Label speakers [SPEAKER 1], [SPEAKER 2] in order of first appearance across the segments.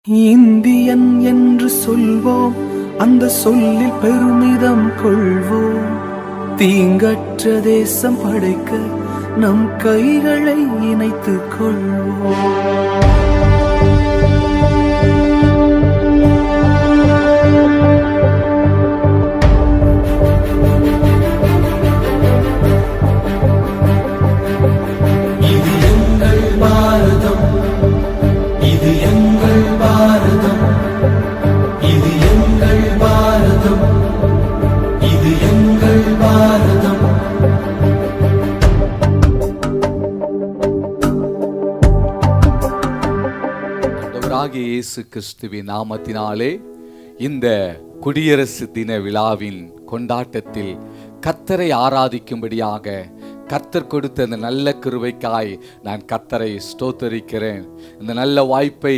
[SPEAKER 1] Indian என்று சொல்வோம், அந்த சொல்லில் பெருமிதம் கொள்வோம். தீங்கற்ற தேசம் படைக்க நம் கைகளை இணைத்துக் கொள்வோம்.
[SPEAKER 2] இயேசு கிறிஸ்துவின் நாமத்தினாலே இந்த குடியரசு தின விழாவின் கொண்டாட்டத்தில் கர்த்தரை ஆராதிக்கும்படியாக கர்த்தர் கொடுத்த இந்த நல்ல கிருபைக்காய் நான் கர்த்தரை ஸ்தோத்தரிக்கிறேன். இந்த நல்ல வாய்ப்பை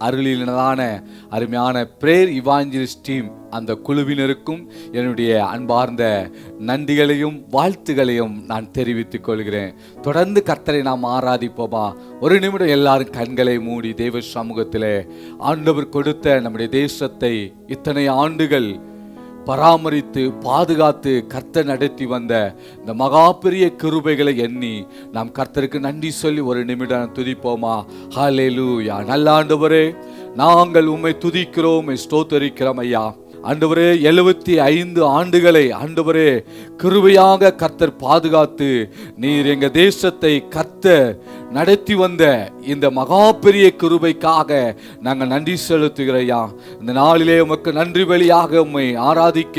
[SPEAKER 2] அருளினதான அருமையான பிரேயர் இவாஞ்சலிஸ்ட் டீம் அந்த குழுவினருக்கும் என்னுடைய அன்பார்ந்த நன்றிகளையும் வாழ்த்துகளையும் நான் தெரிவித்துக் கொள்கிறேன். தொடர்ந்து கர்த்தரை நாம் ஆராதிப்போமா? ஒரு நிமிடம் எல்லாரும் கண்களை மூடி தேவ சமூகத்திலே ஆண்டவர் கொடுத்த நம்முடைய தேசத்தை இத்தனை ஆண்டுகள் பராமரித்து பாதுகாத்து கர்த்தர் நடத்தி வந்த இந்த மகா பெரிய கிருபைகளை எண்ணி நாம் கர்த்தருக்கு நன்றி சொல்லி ஒரு நிமிடம் துதிப்போமா? ஹல்லேலூயா. நல்ல ஆண்டவரே, நாங்கள் உம்மை துதிக்கிறோம், ஸ்தோத்தரிக்கிறோம் ஐயா. ஆண்டவரே, 75 ஆண்டுகளை ஆண்டவரே கிருபையாக கர்த்தர் பாதுகாத்து நீர் எங்க தேசத்தை கர்த்தர் நடத்தி வந்த இந்த மகா பெரிய கிருபைக்காக நாங்கள் நன்றி செலுத்துகிறையா. இந்த நாளிலே உமக்கு நன்றி பலியாக உம்மை ஆராதிக்க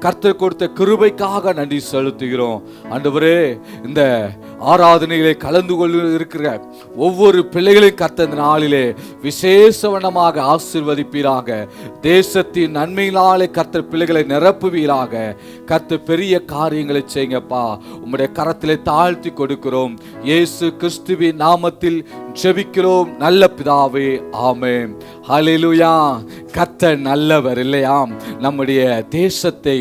[SPEAKER 2] கர்த்தர் கொடுத்த கிருபைக்காக நன்றி செலுத்துகிறோம். ஆண்டவரே, இந்த ஆராதனைகளை கலந்து கொள்ள இருக்கிற ஒவ்வொரு பிள்ளைகளையும் கர்த்தர் இந்த நாளிலே விசேஷவனமாக ஆசீர்வதிப்பீராக. தேசத்தின் நன்மையினாலே கர்த்தர் பிள்ளைகளை நிரப்புவீராக. கர்த்தர் பெரிய காரியங்களை செய்யுங்கப்பா. உம்முடைய கரத்திலே தாழ்த்தி கொடுக்கிறோம். இயேசு கிறிஸ்துவின் நாமத்தில் ஜெபிக்கிறோம் நல்ல பிதாவே, ஆமென். ஹல்லேலூயா. கர்த்தர் நல்லவர் இல்லையா? நம்முடைய தேசத்தை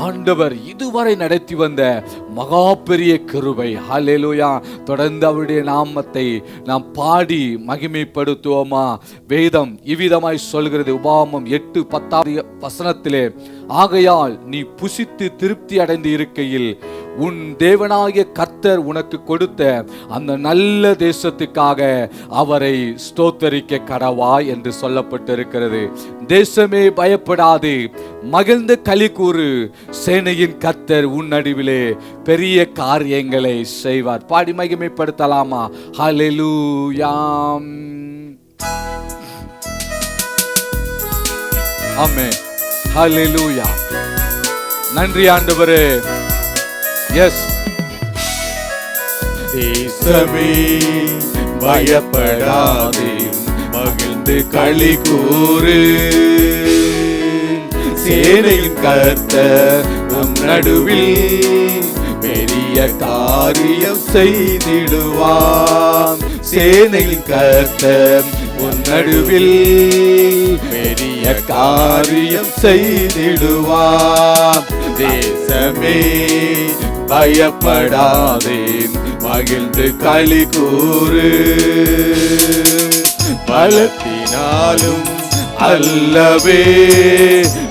[SPEAKER 2] ஆண்டவர் இதுவரை நடத்தி வந்த மகா பெரிய கிருபை. ஹல்லேலூயா. தொடர்ந்து அவருடைய நாமத்தை நாம் பாடி மகிமைப்படுத்துவோமா? வேதம் இவ்விதமாய் சொல்கிறது. உபாகமம் 8:10 வசனத்திலே, ஆகையால் நீ புசித்து திருப்தி அடைந்து இருக்கையில் உன் தேவனாகிய கர்த்தர் உனக்கு கொடுத்த அந்த நல்ல தேசத்துக்காக அவரை ஸ்தோத்தரிக்க கடவாய் என்று சொல்லப்பட்டிருக்கிறது. தேசமே பயப்படாது, மகிழ்ந்து களி கூறு, சேனையின் கர்த்தர் உன் நடுவிலே பெரிய காரியங்களை செய்வார். பாடி மகிமைப்படுத்தலாமா? ஹல்லேலூயா. ஆமென். ஹல்லேலூயா. நன்றி ஆண்டவரே. எஸ்.
[SPEAKER 3] தேசமே பயப்படாதே, மகிழ்ந்து களி கூறு, சேனையின் கர்த்தர் உன் நடுவில் பெரிய காரியம் செய்திடுவான். சேனையின் கர்த்தர் உன் நடுவில் பெரிய காரியம் செய்திடுவான். தேசமே பயப்படாதே, மகிழ்ந்து களி கூறு, பலத்தினாலும் அல்லவே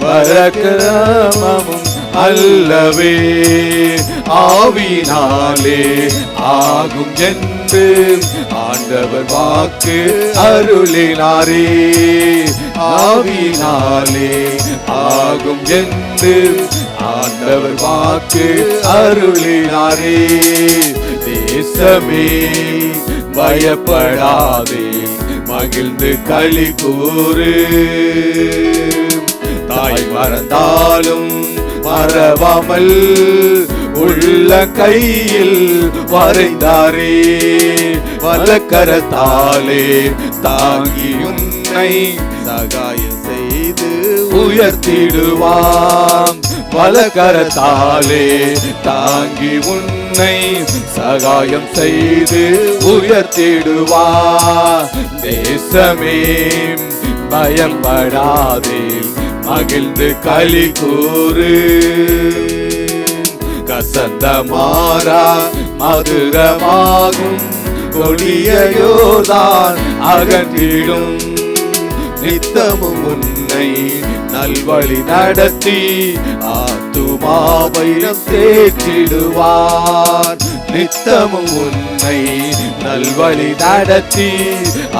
[SPEAKER 3] பராக்கிரமமும் அல்லவே ஆவினாலே ஆகும் என்று ஆண்டவர் வாக்கு அருளினாரே. ஆவினாலே ஆகும் என்று ஆண்டவர் வாக்கு அருளினாரே. தேசமே பயப்படாதே, மகிழ்ந்து களி கூறு, தாய் மறந்தாலும் மறவாமல் உள்ள கையில் வரைந்தாரே. வலக்கரத்தாலே தாங்கி உன்னை சகாயம் செய்து உயர்த்திடுவான். வலக்கரத்தாலே தாங்கி உன்னை சகாயம் செய்து உயர்த்திடுவான். தேசமே பயப்படாதே, மகிழ்ந்து களி கூறு, கசந்த மாறா மதுரமாகும் கொடிய யோர்தான் அகற்றிடும். நித்தமும் உன்னை நல்வழி நடத்தி ஆத்துமாவை நம் தேற்றிடுவார். நித்தமும் உன்னை நல்வழி நடத்தி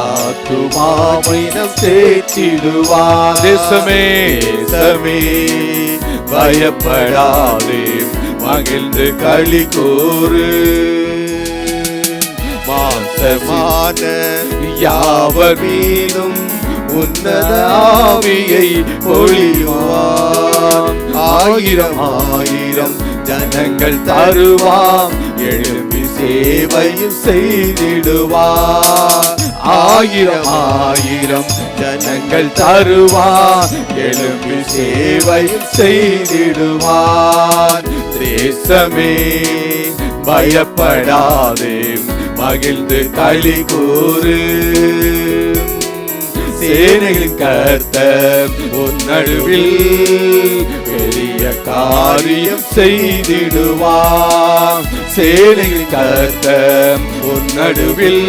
[SPEAKER 3] ஆத்துமாவை நம் தேற்றிடுவார். தேசமே தேசமே பயப்படாதே, மகிழ்ந்து களி கூறு. மாசமான யாவர் மீதும் உன்னத ஆவியை பொழிவார். ஆயிரம் ஆயிரம் ஜனங்கள் தருவார், எழும்பி சேவையும் செய்திடுவார். ஆயிரம் ஆயிரம் ஜனங்கள் தருவார், எழும்பி சேவையும் செய்திடுவார். தேசமே பயப்படாதே, மகிழ்ந்து களி கூறு. சேனைகளின் கர்த்தர் உன் நடுவில் பெரிய காரியம் செய்திடுவார். சேனைகளின் கர்த்தர் உன் நடுவில்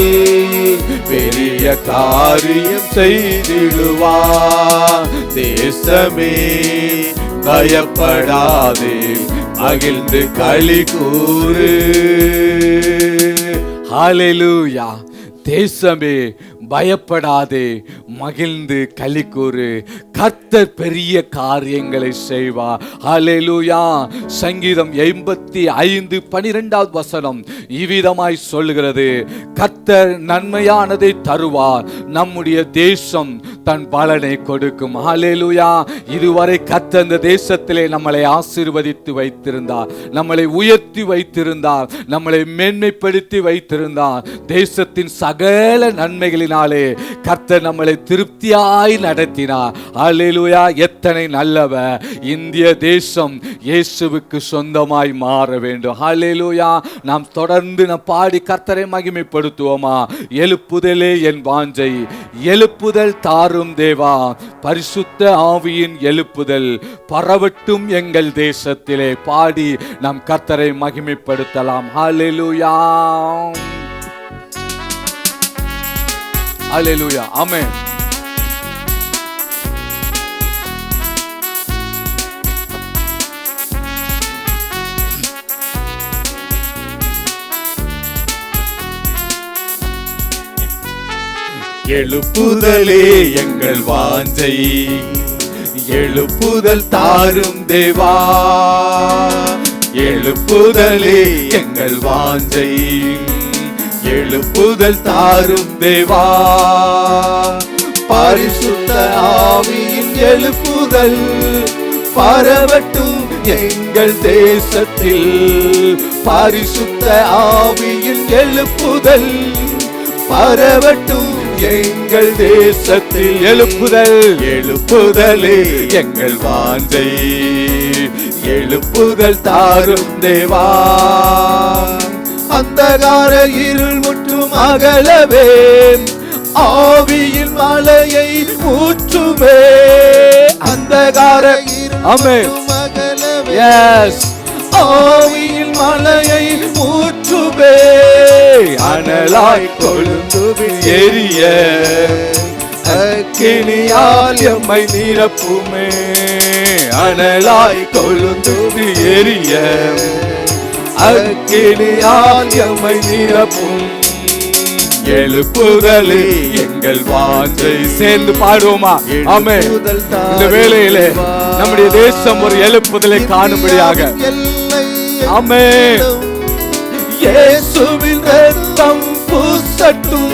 [SPEAKER 3] பெரிய காரியம் செய்திடுவார். தேசமே பயப்படாதே, மகிழ்ந்து களி கூறு.
[SPEAKER 2] ஹல்லேலூயா. தேசமே பயப்படாதே, மகிழ்ந்து களி கூறு. கர்த்தர் பெரிய காரியங்களை செய்வார். ஹல்லேலூயா. சங்கீதம் 85:12 வசனம் இவ்விதமாய் சொல்லுகிறது, கர்த்தர் நன்மையானதை தருவார், நம்முடைய தேசம் தன் பலனை கொடுக்கும். ஹல்லேலூயா. இதுவரை கர்த்தர் இந்த தேசத்திலே நம்மளை ஆசீர்வதித்து வைத்திருந்தார், நம்மளை உயர்த்தி வைத்திருந்தார், நம்மளை மேன்மைப்படுத்தி வைத்திருந்தார். தேசத்தின் சகல நன்மைகளினாலே கர்த்தர் நம்மளை திருப்தியாய் நடத்தினார். ஹல்லேலூயா. எத்தனை நல்லவர். இந்திய தேசம் இயேசுவுக்கு சொந்தமாய் மாற வேண்டும். ஹல்லேலூயா. நாம் தொடர்ந்து பாடி கர்த்தரை மகிமைப்படுத்துவோமா? எழுப்புதலே என் வாஞ்சை, எழுப்புதல் தாரும் தேவா, பரிசுத்த ஆவியின் எழுப்புதல் பரவட்டும் எங்கள் தேசத்திலே. பாடி நாம் கர்த்தரை மகிமைப்படுத்தலாம். ஹல்லேலூயா. ஹல்லேலூயா. ஆமென்.
[SPEAKER 3] எழுப்புதலே எங்கள் வாஞ்சை, எழுப்புதல் தாரும் தேவா. எழுப்புதலே எங்கள் வாஞ்சை, எழுப்புதல் தாரும் தேவா. பரிசுத்த ஆவியின் எழுப்புதல் பரவட்டும் எங்கள் தேசத்தில். பரிசுத்த ஆவியின் எழுப்புதல் பரவட்டும் எங்கள் தேசத்தில். எழுப்புதல் எழுப்புதலே எங்கள் வாஞ்சை, எழுப்புதல் தாரும் தேவா. அந்தகார இருள் முற்றும் அகலவே, ஆவியின் மலையை ஊற்றுமே. அந்தகார இருள் அகலவே, ஆவியின் மலையை ஊற்றுமே. அனலாய் கொழுந்து எரிய அக்கினியால் எம்மை நிரப்புமே. அனலாய் கொழுந்து எரிய அக்கினியால் எம்மை நிரப்பும். எழுப்புதலே எங்கள் வாஞ்சை. சேர்ந்து பாடுவோமா? ஆமென். இந்த வேளையிலே நம்முடைய தேசம் ஒரு எழுப்புதலை காணும்படியாக, ஆமென், இயேசுவின் இரத்தம் பூசட்டும்.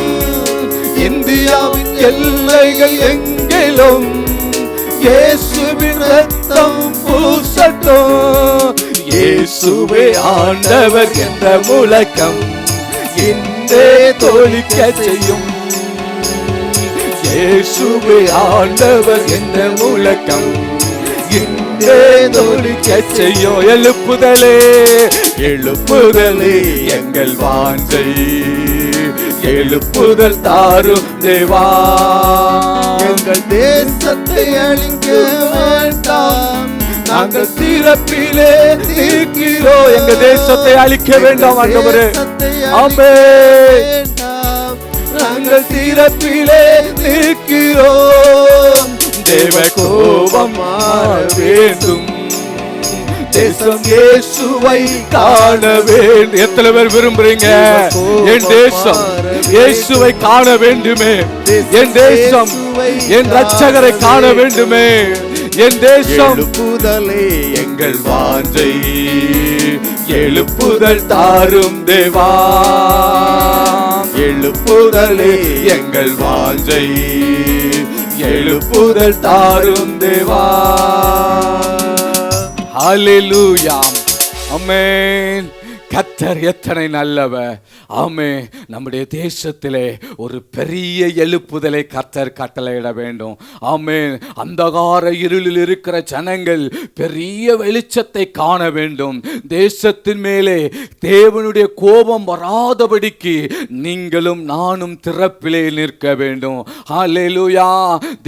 [SPEAKER 3] இந்தியாவின் எல்லைகள் எங்கிலும் இயேசுவின் இரத்தம் பூசட்டும். இயேசுவே ஆண்டவர் என்ற முழக்கம் இன்றே தொழிக்க செய்யும். இயேசுவே ஆண்டவர் என்ற முழக்கம் இன்றே தொழிக்க செய்யும். எழுப்புதலே எழுப்புதலே எங்கள் வாஞ்சை, எழுப்புதல் தாரும் தேவா. எங்கள் தேசத்தை அழிக்க வேண்டாம், நாங்கள் திறப்பிலே நிற்கிறோம். எங்க தேசத்தை அழிக்க வேண்டாம் ஆண்டவரே. ஆமென். நாங்கள் திறப்பிலே நிற்கிறோம். கோபம் மாற வேண்டும். தேசம் இயேசுவை காண வேண்டும். எத்தனை பேர் விரும்புறீங்க? என் தேசம் இயேசுவை காண வேண்டுமே. என் தேசம் என் இரட்சகரை காண வேண்டுமே. என் தேசம் எழுப்புதலே எங்கள் வாஞ்சை. எழுப்புதல் தாரும் தேவா. எழுப்புதலே எங்கள் வாஞ்சை. எழுப்புதல் தாரும் தேவா. ஹல்லேலூயா. ஆமென். கர்த்தர் எத்தனை நல்லவர். ஆமென். நம்முடைய தேசத்திலே ஒரு பெரிய எழுப்புதலை கர்த்தர் கட்டளையிட வேண்டும். ஆமென். அந்தகார இருளில் இருக்கிற ஜனங்கள் பெரிய வெளிச்சத்தை காண வேண்டும். தேசத்தின் மேலே தேவனுடைய கோபம் வராதபடிக்கு நீங்களும் நானும் திறப்பிலே நிற்க வேண்டும். ஹல்லேலூயா.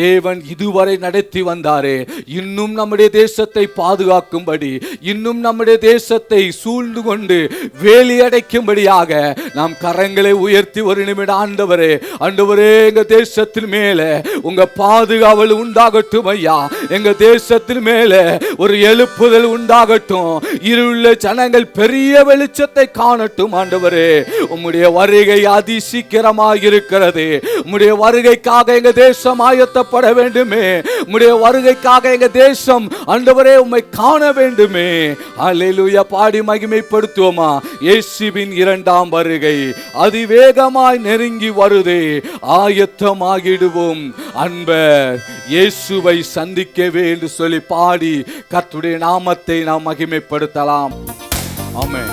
[SPEAKER 3] தேவன் இதுவரை நடத்தி வந்தாரே, இன்னும் நம்முடைய தேசத்தை பாதுகாக்கும்படி, இன்னும் நம்முடைய தேசத்தை சூழ்ந்து கொண்டு வேலி அடைக்கும்படியாக நாம் கரங்களை உயர்த்தி ஒரு நிமிடம் ஆண்டவரே, ஆண்டவரே, எங்க தேசத்தின் மேல உங்க பாதுகாவல் உண்டாகட்டும் ஐயா. எங்க தேசத்தின் மேல ஒரு எழுப்புதல் உண்டாகட்டும். இருளுள்ள ஜனங்கள் பெரிய வெளிச்சத்தை காணட்டும். ஆண்டவரே, உம்முடைய வருகை அதி சீக்கிரமாக இருக்கிறது. உம்முடைய வருகைக்காக எங்க தேசம் ஆயத்தப்பட வேண்டுமே. உம்முடைய வருகைக்காக எங்க தேசம் ஆண்டவரே உம்மை காண வேண்டுமே. அல்லேலூயா. பாடி மகிமைப்படுத்துவோமா? இயேசுவின் இரண்டாம் வருகை அதிவேகமாய் நெருங்கி வருதே. ஆயத்தமாகிடுவோம் அன்பர் இயேசுவை சந்திக்கவே என்று சொல்லி பாடி கர்த்தருடைய நாமத்தை நாம் மகிமைப்படுத்தலாம். ஆமென்.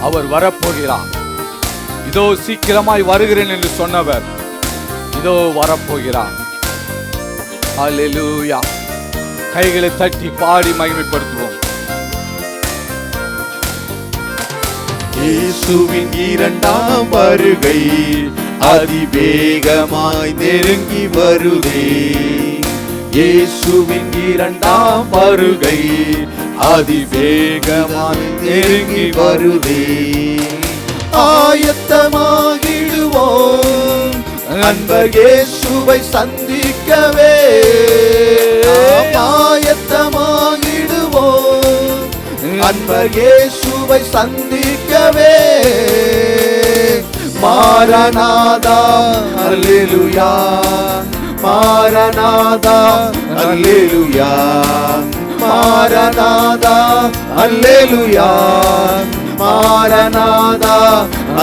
[SPEAKER 3] அவர் வரப்போகிறார். இதோ சீக்கிரமாய் வருகிறேன் என்று சொன்னவர் இதோ வரப்போகிறார். அல்லேலூயா. கைகளை தட்டி பாடி மகிமைப்படுத்துவோம்.
[SPEAKER 4] இயேசுவின் இரண்டாம் வருகை அதிவேகமாய் நெருங்கி வருதே. இயேசுவின் இரண்டாம் வருகை அதிவேகமாய் நெருங்கி வருதே. ஆயத்தமாகிடுவோம் அன்பர் இயேசுவை சந்திக்கவே. ஆயத்தமாகிடுவோம் அன்பர் இயேசுவை சந்திக்கவே. மாரநாதா அல்லேலூயா. மாரநாதா அல்லேலூயா. மாரநாதா அல்லேலூயா. மாரநாதா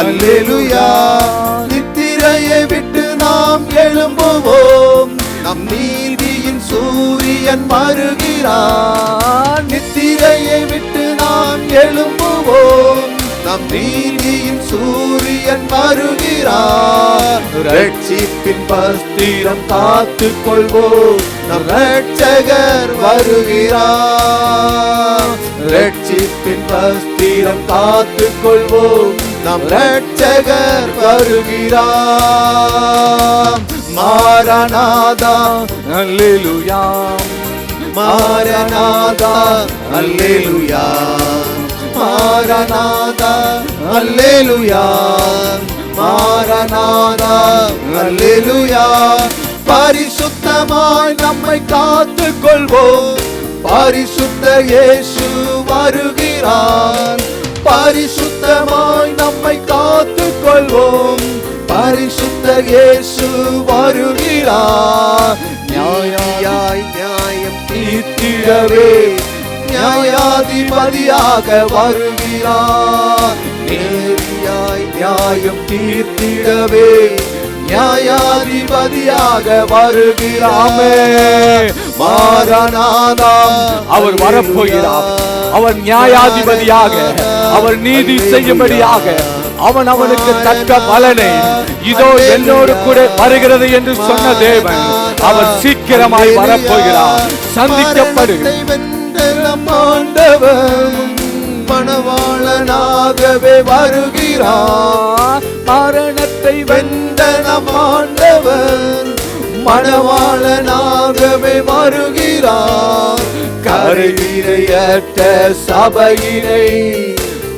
[SPEAKER 4] அல்லேலூயா. நித்திரையை விட்டு நாம் எழும்புவோம். நம் நீதியின் சூரியன் மறுகிறான். நித்திரையை விட்டு நாம் எழும்புவோம். நம் நீதியின் சூரியன் மறுகிறான். ரட்சிப்பின் பஸ்திரம் காத்துக் கொள்வோம். நம் ரட்சகர் வருகிறார். ரட்சிப்பின் பஸ்திரம் காத்துக் கொள்வோம். நம் ரட்சகர் வருகிறார். மாரநாதா அல்லேலூயா. மாரநாதா அல்லேலூயா. மாரநாதா அல்லேலூயா. மாரநாதா அல்லேலூயா. பரிசுத்தமாய் நம்மை காத்துக் கொள்வோம். பரிசுத்த இயேசு வருகிறார். பரிசுத்தமாய் நம்மை காத்துக் கொள்வோம். பரிசுத்த இயேசு வருகிறார். நியாயாய் நியாயம் தீர்த்திடவே நியாயாதிபதியாக வருகிறார். நேர்மையாய் நியாயம் தீர்த்திடவே நியாயாதிபதியாக வருகிறாமே. மாரநாதா
[SPEAKER 3] அவர் வரப்போகிறார். அவர் நியாயாதிபதியாக, அவர் நீதி செய்யும்படியாக, அவனுக்கு தக்க பலனை இதோ என்னோடு கூட வருகிறது என்று சொன்ன தேவன் அவர் சீக்கிரமாய் வரப்போகிறார். சந்திக்கப்படு.
[SPEAKER 4] மணவாளனாகவே வருகிறார். மரணத்தை வென்ற நம் ஆண்டவர் மணவாளனாகவே வருகிறார். கரையிறையற்ற சபையினை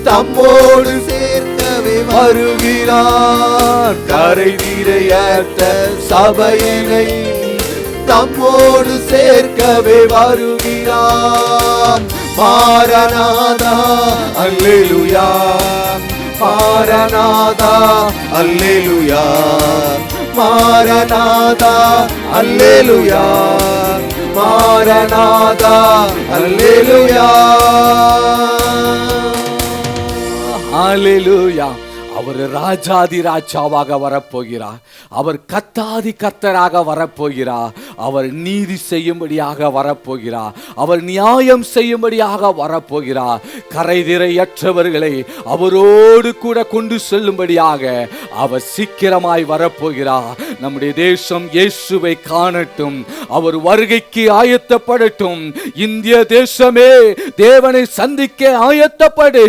[SPEAKER 4] தம்மோடு சேர்க்கவே வருகிறார். கரையிறையற்ற சபையினை தம்மோடு சேர்க்கவே வருகிறார். மாரநாதா அல்லேலூயா, மாரநாதா அல்லேலூயா, மாரநாதா அல்லேலூயா, மாரநாதா அல்லேலூயா.
[SPEAKER 2] ஹல்லேலூயா. அவர் ராஜாதி ராஜாவாக வரப்போகிறார். அவர் கர்த்தாதி கர்த்தராக வரப்போகிறார். அவர் நீதி செய்யும்படியாக வரப்போகிறார். அவர் நியாயம் செய்யும்படியாக வரப்போகிறார். கரைதிரையற்றவர்களை அவரோடு கூட கொண்டு செல்லும்படியாக அவர் சீக்கிரமாய் வரப்போகிறார். நம்முடைய தேசம் இயேசுவை காணட்டும். அவர் வருகைக்கு ஆயத்தப்படட்டும். இந்திய தேசமே தேவனை சந்திக்க ஆயத்தப்படு,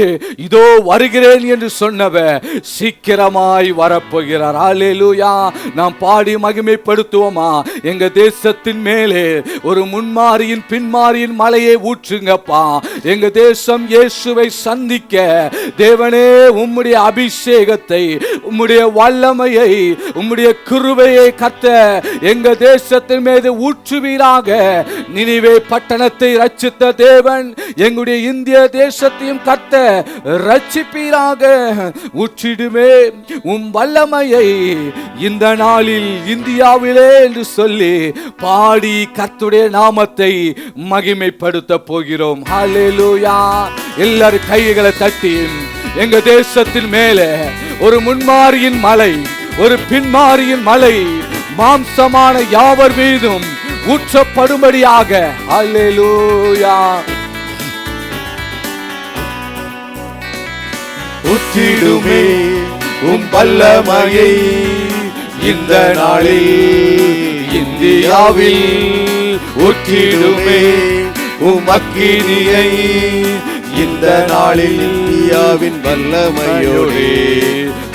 [SPEAKER 2] இதோ வருகிறேன் என்று சொன்னவர் சீக்கிரமாய் வரப்போகிறார். ஹல்லேலூயா. நாம் பாடி மகிமைப்படுத்துவோமா? எங்க தேசத்தின் மேலே ஒரு முன்மாரியின் பின்மாரியின் மலையை ஊற்றுங்கப்பா. எங்க தேசம் இயேசுவை சந்திக்க தேவனே உம்முடைய அபிஷேகத்தை, உம்முடைய வல்லமையை, உம்முடைய கிருபையை கர்த்தர் எங்க தேசத்தின் மீது ஊற்றுவீராக. நினிவே பட்டணத்தை ரட்சித்த தேவன் எங்களுடைய இந்திய தேசத்தையும் கர்த்தர் ரட்சிப்பீராக. ஊற்றிடுமே உம் வல்லமையை இந்த நாளில் இந்தியாவிலே என்று சொல்லி பாடி கர்த்தருடைய நாமத்தை மகிமைப்படுத்த போகிறோம். ஹல்லேலூயா. எல்லாரும் கைகளை தட்டி எங்க தேசத்தின் மேலே ஒரு முன்மாரியின் மலை, ஒரு பின்மாரியின் மலை மாம்சமான யாவர் மீதும் ஊற்றப்படும்படியாக. ஹல்லேலூயா.
[SPEAKER 4] ஊற்றிடுமே உம் வல்லமையை இந்த நாளில் இந்தியாவில். ஊற்றிடுமே உம் அக்கினியை இந்த நாளில் இந்தியாவின் வல்லமையோடு.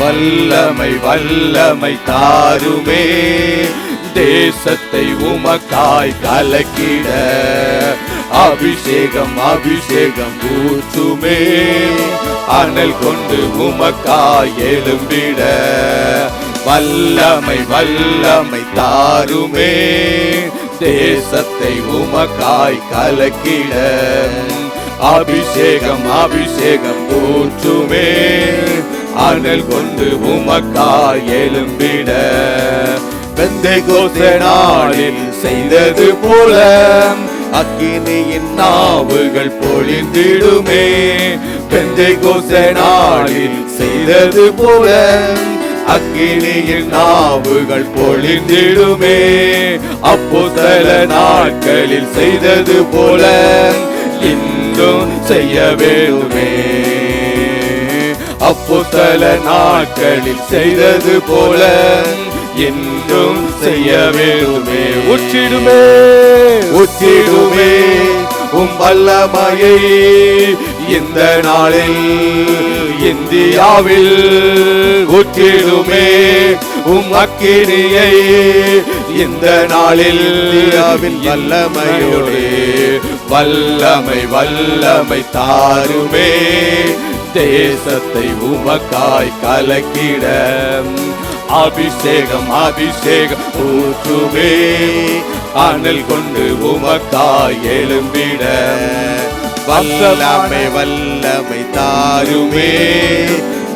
[SPEAKER 4] வல்லமை வல்லமை தாருமே, தேசத்தை உமக்காய் கலக்கிட. அபிஷேகம் அபிஷேகம் ஊற்றுமே, அனல் கொண்டு உமக்காய் எழும்பிட. வல்லமை வல்லமை தாருமே, தேசத்தை உமக்காய் கலக்கிட. அபிஷேகம் அபிஷேகம் ஊற்றுமே, அனல் கொண்டு உமக்காய் எழும்பிட. பெந்தேகோஸ்தே நாளில் செய்தது போல அக்கினியின் நாவுகள் பொழிந்திடுமே. பெந்தேகோஸ்தே நாளில் செய்தது போல அக்கினியின் நாவுகள் பொழிந்திடுமே. அப்போஸ்தல நாட்களில் செய்தது போல இன்றும் செய்ய வேண்டுமே. அப்போஸ்தல நாட்களில் செய்தது போல இன்றும் செய்ய வேண்டுமே. ஊற்றிடுமே ஊற்றிடுமே உம் வல்லமையை இந்த நாளில் இந்தியாவில். ஊற்றிடுமே உம் அக்கினியை இந்த நாளில் இந்தியாவின் வல்லமையோடு. வல்லமை வல்லமை தாருமே, தேசத்தை உமக்காய் கலக்கிட. அபிஷேகம் அபிஷேகம் ஊற்றுமே, அனல் கொண்டு உமக்காய் எழும்பிட. வல்லமை வல்லமை தாருமே,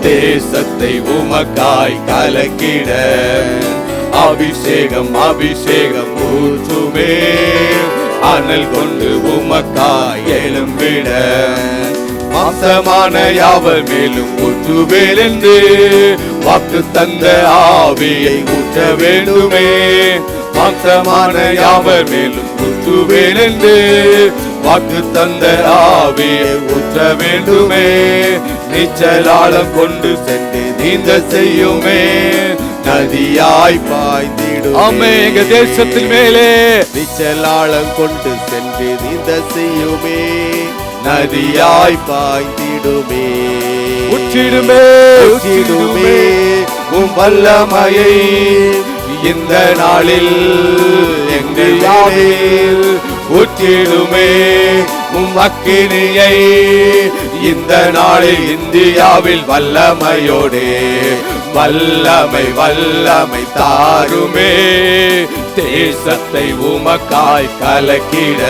[SPEAKER 4] தேசத்தை உமக்காய் கலக்கிட. அபிஷேகம் அபிஷேகம் ஊற்றுமே, அனல் கொண்டு உமக்காய் எழும்பிட. மாம்சமான யாவர் மேலும் ஊற்றுவேன் என்று வாக்கு தந்த ஆவியை ஊற்ற வேண்டுமே. மாம்சமான யாவர் மேலும் ஊற்றுவேன் என்று வாக்கு தந்த ஆவியை ஊற்ற வேண்டுமே. நீச்சலாளம் கொண்டு சென்று நீந்த செய்யுமே, நதியாய் பாய்ந்திடும்.
[SPEAKER 2] ஆமே. எங்க தேசத்தின் மேலே
[SPEAKER 4] நீச்சலாளம் கொண்டு சென்று நீந்த செய்யுமே, நதியாய் பாய்ந்திடுமே.
[SPEAKER 2] ஊற்றிடுமே
[SPEAKER 4] ஊற்றிடுமே உம் வல்லமையை இந்த நாளில் எங்கள் யாவில். ஊற்றிடுமே உம் அக்கினியை இந்த நாளில் இந்தியாவில் வல்லமையோடு. வல்லமை வல்லமை தாருமே, தேசத்தை உமக்காய் கலக்கிட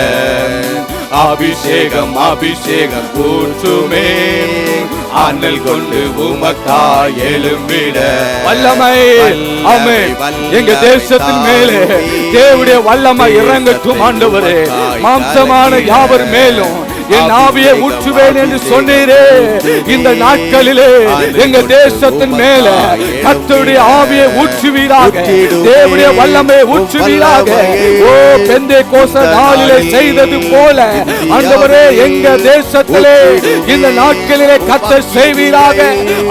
[SPEAKER 4] அபிஷேகம் அபிஷேகம் ஊற்றுமே அனல் கொண்டு உமக்காய் எழும்பிட
[SPEAKER 3] வல்லமை. ஆமென். எங்க தேசத்தின் மேலே தேவனுடைய வல்லமை இறங்கட்டும் ஆண்டவரே. மாம்சமான யாவர் மேலும் என் ஆவியை ஊற்றுவேன் என்று சொன்னீரே. இந்த நாட்களிலே எங்க தேசத்தின் மேல கர்த்தருடைய ஆவியை ஊற்றுவீராக, தேவனுடைய வல்லமையை ஊற்றுவீராக. ஓ பெந்தேகோஸ்த நாளிலே செய்தது போல ஆண்டவரே எங்க தேசத்திலே இந்த நாட்களிலே கர்த்தர் செய்வீராக,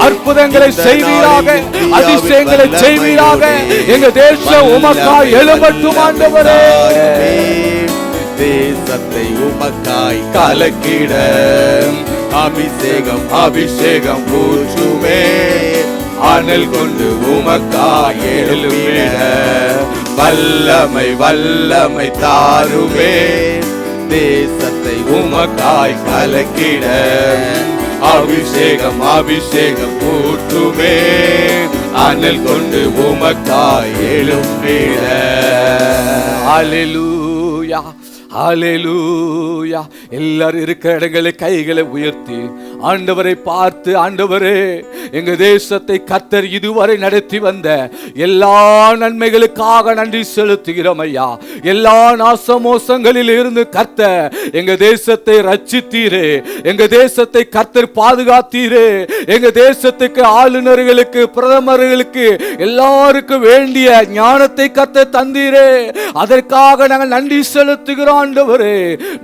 [SPEAKER 3] அற்புதங்களை செய்வீராக, அதிசயங்களை செய்வீராக. எங்க தேசம் உமக்காய் எழும்பட்டும் ஆண்டவரே.
[SPEAKER 4] தேசத்தை உமக்காய் கலக்கிட அபிஷேகம் அபிஷேகம் ஊற்றுமே அனல் கொண்டு உமக்காய் எழும்பிட வல்லமை வல்லமை தாருமே தேசத்தை உமக்காய் கலக்கிட அபிஷேகம் அபிஷேகம் ஊற்றுமே அனல் கொண்டு உமக்காய் எழும்பிட.
[SPEAKER 3] ஹல்லேலூயா ஹல்லேலூயா. எல்லாரும் இருக்கிற இடங்களை கைகளை உயர்த்தி ஆண்டவரை பார்த்து, ஆண்டவரே எங்க தேசத்தை கர்த்தர் இதுவரை நடத்தி வந்த எல்லா நன்மைகளுக்காக நன்றி செலுத்துகிறோம் ஐயா. எல்லா நாசமோசங்களில் இருந்து கர்த்தர் எங்க தேசத்தை ரட்சித்தீரே, எங்க தேசத்தை கர்த்தர் பாதுகாத்தீரே. எங்க தேசத்துக்கு ஆளுநர்களுக்கு பிரதமர்களுக்கு எல்லாருக்கும் வேண்டிய ஞானத்தை கர்த்தர் தந்தீரே. அதற்காக நாங்கள் நன்றி செலுத்துகிறோம் ஆண்டவரே,